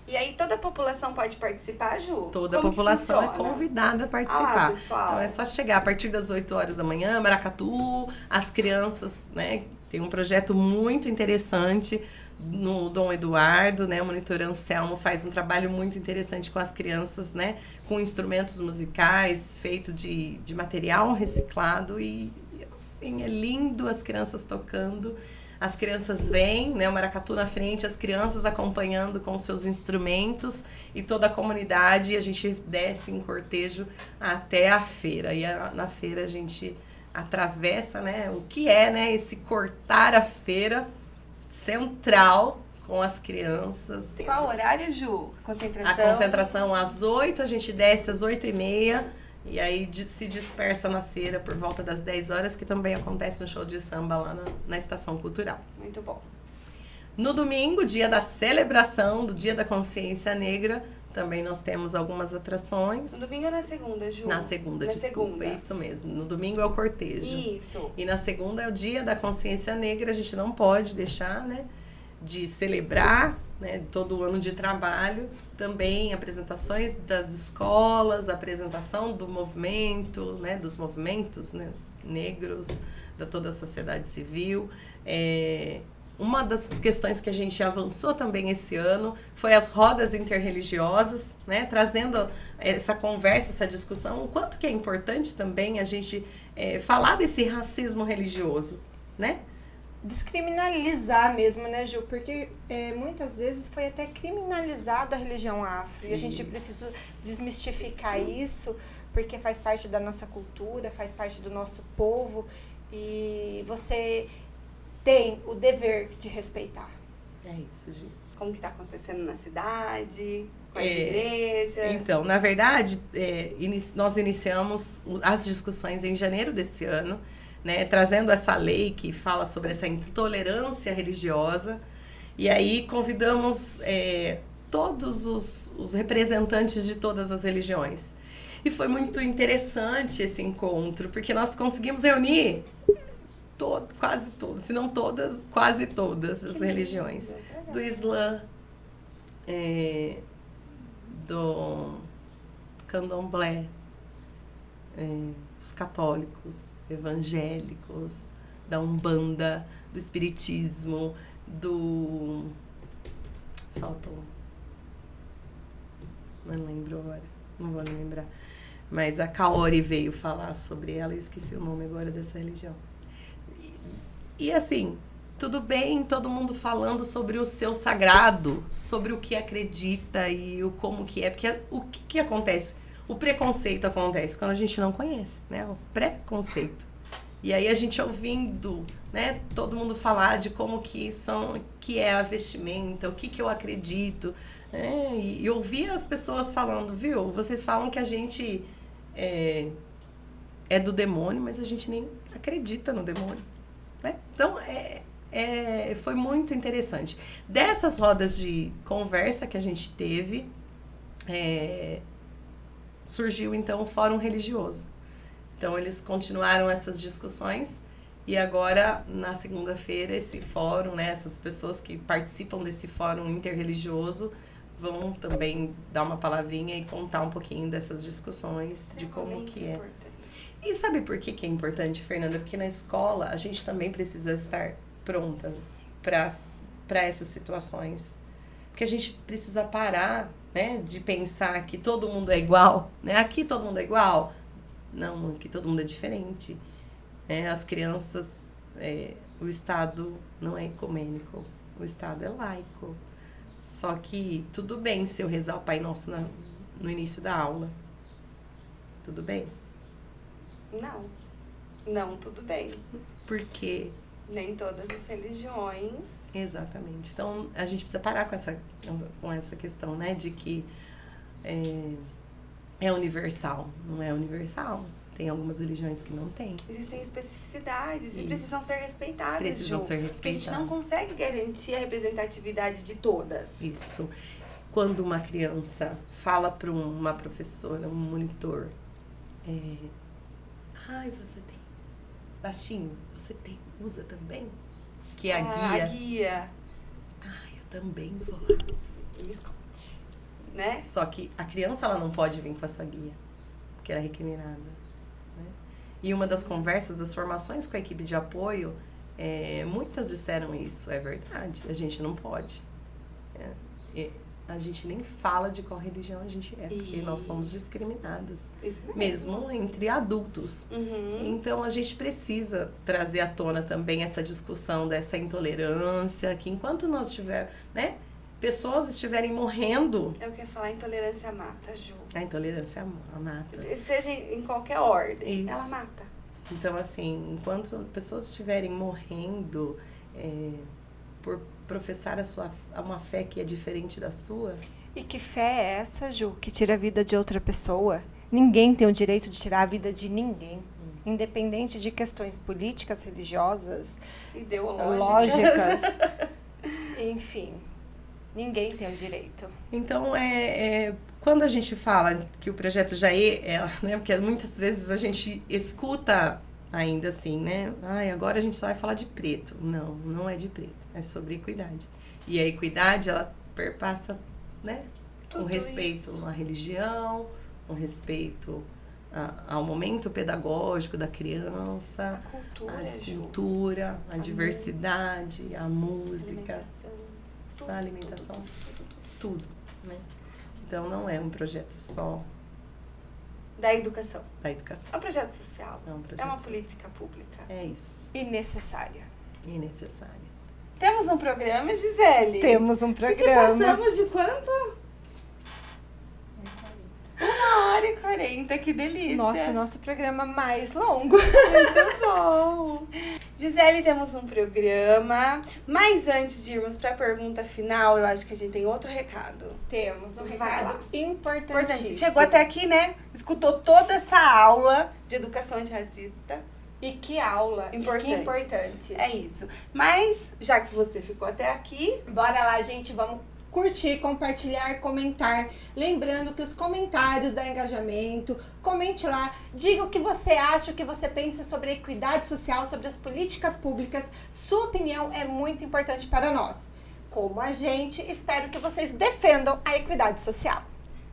E aí toda a população pode participar, Ju? Toda a Como que população é funciona? convidada a Ah, participar. pessoal. Então é só chegar a partir das 8 horas da manhã, Maracatu, as crianças, né? Tem um projeto muito interessante no Dom Eduardo, né? O monitor Anselmo faz um trabalho muito interessante com as crianças, né? Com instrumentos musicais feito de material reciclado e assim, é lindo as crianças tocando. As crianças vêm, né, o maracatu na frente, as crianças acompanhando com seus instrumentos e toda a comunidade, e a gente desce em cortejo até a feira. E na feira a gente atravessa, né, o que é, né, esse cortar a feira central com as crianças. Qual horário, Ju? Concentração? A concentração às 8, a gente desce às 8h30. E aí se dispersa na feira por volta das 10 horas, que também acontece um show de samba lá na Estação Cultural. Muito bom. No domingo, dia da celebração do Dia da Consciência Negra, também nós temos algumas atrações. No domingo ou na segunda, Ju? Na segunda, desculpa, isso mesmo. No domingo é o cortejo. Isso. E na segunda é o Dia da Consciência Negra, a gente não pode deixar, né, de celebrar, né, todo o ano de trabalho, também apresentações das escolas, apresentação do movimento, né, dos movimentos, né, negros, da toda a sociedade civil. Uma das questões que a gente avançou também esse ano foi as rodas interreligiosas, né, trazendo essa conversa, essa discussão, o quanto que é importante também a gente falar desse racismo religioso, né? Descriminalizar mesmo, né, Ju? Porque muitas vezes foi até criminalizado a religião afro. E a gente precisa desmistificar isso, porque faz parte da nossa cultura, faz parte do nosso povo. E você tem o dever de respeitar. É isso, Gi. Como que tá acontecendo na cidade, com as igrejas? Então, na verdade, nós iniciamos as discussões em janeiro desse ano, né, trazendo essa lei que fala sobre essa intolerância religiosa. E aí convidamos todos os representantes de todas as religiões. E foi muito interessante esse encontro, porque nós conseguimos reunir quase todas, se não todas, quase todas as religiões. Do Islã, do Candomblé, os católicos, evangélicos, da Umbanda, do Espiritismo, faltou. Não lembro agora, não vou lembrar. Mas a Kaori veio falar sobre ela, eu esqueci o nome agora dessa religião. E assim, tudo bem, todo mundo falando sobre o seu sagrado, sobre o que acredita e o como que é, porque o que acontece? O preconceito acontece quando a gente não conhece, né? O preconceito. E aí a gente ouvindo, né, todo mundo falar de como que é a vestimenta, o que eu acredito, né? E ouvir as pessoas falando, viu? Vocês falam que a gente é do demônio, mas a gente nem acredita no demônio, né? Então, foi muito interessante. Dessas rodas de conversa que a gente teve, surgiu, então, o Fórum Religioso. Então, eles continuaram essas discussões e agora, na segunda-feira, esse fórum, né, essas pessoas que participam desse fórum interreligioso vão também dar uma palavrinha e contar um pouquinho dessas discussões, de como que é. Importante. E sabe por que é importante, Fernanda? Porque na escola a gente também precisa estar pronta para essas situações. Porque a gente precisa parar, né, de pensar que todo mundo é igual, né? Aqui todo mundo é igual. Não, aqui todo mundo é diferente. As crianças, o Estado não é ecumênico, o Estado é laico. Só que tudo bem se eu rezar o Pai Nosso no início da aula. Tudo bem? Não, tudo bem. Por quê? Nem todas as religiões. Exatamente. Então, a gente precisa parar com essa questão, né? De que é universal. Não é universal. Tem algumas religiões que não tem. Existem especificidades e Isso. precisam ser respeitadas, Precisam Ju, ser porque a gente não respeitadas. consegue garantir a representatividade de todas. Isso. Quando uma criança fala para uma professora, um monitor, ai, você tem. Baixinho, você tem. Usa também? Que é a guia. A guia. Ai, eu também vou lá. Me esconde, né? Só que a criança, ela não pode vir com a sua guia, porque ela é recriminada. Né? E uma das conversas, das formações com a equipe de apoio, muitas disseram isso, é verdade, a gente não pode. A gente nem fala de qual religião a gente é, porque nós somos discriminadas, Isso mesmo entre adultos. Uhum. Então, a gente precisa trazer à tona também essa discussão dessa intolerância, que enquanto nós tivermos, né, pessoas estiverem morrendo, É o que eu ia falar, intolerância mata, Ju. a intolerância mata. Seja em qualquer ordem, Isso. ela mata. Então, assim, enquanto pessoas estiverem morrendo por professar uma fé que é diferente da sua... E que fé é essa, Ju, que tira a vida de outra pessoa? Ninguém tem o direito de tirar a vida de ninguém. Independente de questões políticas, religiosas, Ideológicas. lógicas. Enfim, ninguém tem o direito. Então, quando a gente fala que o projeto Jaê, né, porque muitas vezes a gente escuta ainda assim, né? Ai, agora a gente só vai falar de preto. Não, não é de preto, é sobre equidade. E a equidade, ela perpassa, né? Tudo Um respeito isso. à religião, um respeito ao momento pedagógico da criança, A cultura, a Ju. cultura, a A diversidade, a música, Tudo, a alimentação, tudo. tudo, né? Então, não é um projeto só Da educação. da educação. É um projeto social. É um projeto É uma social. política pública. É isso. E necessária. E necessário. Temos um programa, Gisele? Temos um Porque programa. passamos de quanto? 1h40, que delícia. Nossa, nosso programa mais longo. Muito bom. Gisele, temos um programa. Mas antes de irmos para a pergunta final, eu acho que a gente tem outro recado. Temos um Vai recado lá. importantíssimo. Importante. Chegou até aqui, né? Escutou toda essa aula de educação antirracista. E que aula. Importante. E que importante. É isso. Mas, já que você ficou até aqui, Bora lá, gente. Vamos curtir, compartilhar, comentar. Lembrando que os comentários dão engajamento. Comente lá. Diga o que você acha, o que você pensa sobre a equidade social, sobre as políticas públicas. Sua opinião é muito importante para nós. Como a gente, espero que vocês defendam a equidade social.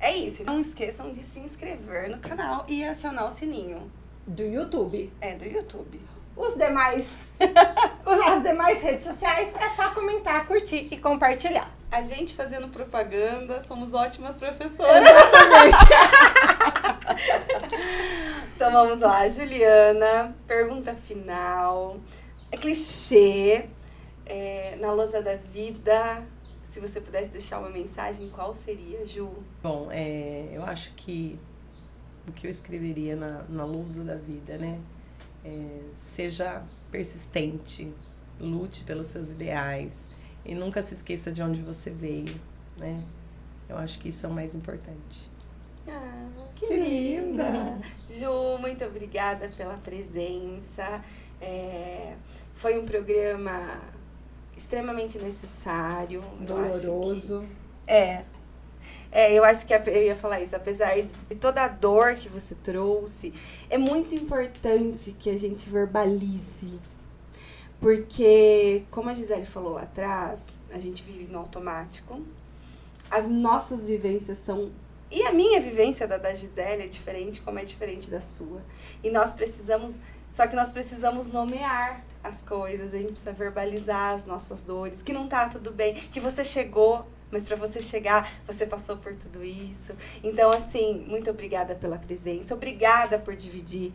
é isso. Não esqueçam de se inscrever no canal e acionar o sininho. Do YouTube. É, do YouTube. As demais redes sociais é só comentar, curtir e compartilhar. A gente fazendo propaganda, somos ótimas professoras. Exatamente. Então vamos lá, Juliana, pergunta final. É clichê, na lousa da vida, se você pudesse deixar uma mensagem, qual seria, Ju? Bom, eu acho que o que eu escreveria na lousa da vida, né? Seja persistente, lute pelos seus ideais e nunca se esqueça de onde você veio, né? Eu acho que isso é o mais importante. Ah, que linda! Ju, muito obrigada pela presença. Foi um programa extremamente necessário. Doloroso. Eu acho que eu ia falar isso. Apesar de toda a dor que você trouxe, é muito importante que a gente verbalize. Porque, como a Gisele falou lá atrás, a gente vive no automático. As nossas vivências são... E a minha vivência da Gisele é diferente, como é diferente da sua. E nós precisamos... Só que nós precisamos nomear as coisas. A gente precisa verbalizar as nossas dores. Que não tá tudo bem. Que você chegou... Mas para você chegar, você passou por tudo isso. Então, assim, muito obrigada pela presença. Obrigada por dividir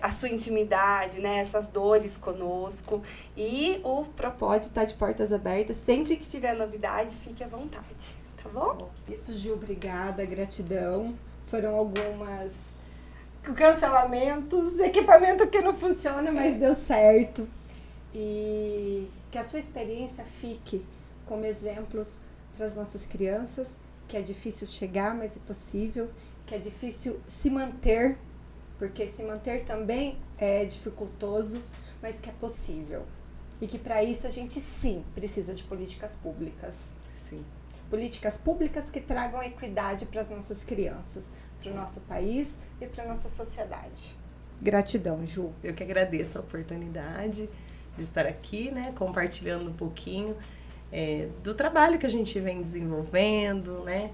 a sua intimidade, né? Essas dores conosco. E o Propod tá de portas abertas. Sempre que tiver novidade, fique à vontade. Tá bom? Isso, Gil, obrigada, gratidão. Foram algumas cancelamentos, equipamento que não funciona, mas deu certo. E que a sua experiência fique como exemplos para as nossas crianças, que é difícil chegar, mas é possível, que é difícil se manter, porque se manter também é dificultoso, mas que é possível. E que para isso a gente sim precisa de políticas públicas. Sim. Políticas públicas que tragam equidade para as nossas crianças, para o nosso país e para a nossa sociedade. Gratidão, Ju. Eu que agradeço a oportunidade de estar aqui, né, compartilhando um pouquinho do trabalho que a gente vem desenvolvendo, né,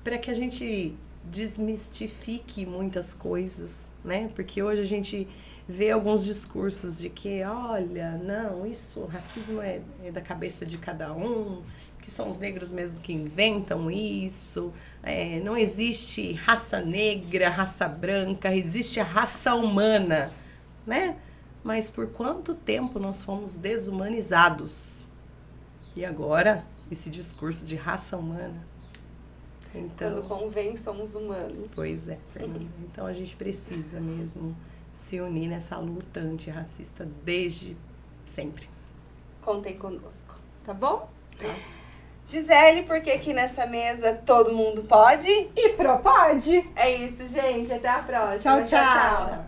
para que a gente desmistifique muitas coisas, né, porque hoje a gente vê alguns discursos de que, olha, não, isso, o racismo é da cabeça de cada um, que são os negros mesmo que inventam isso, não existe raça negra, raça branca, existe a raça humana, né? Mas por quanto tempo nós fomos desumanizados? E agora, esse discurso de raça humana? Então, quando convém, somos humanos. Pois é, Fernanda. Então a gente precisa mesmo se unir nessa luta antirracista desde sempre. Contem conosco, tá bom? Tá. Gisele, porque aqui nessa mesa todo mundo pode? E propode! É isso, gente. Até a próxima. Tchau, tchau.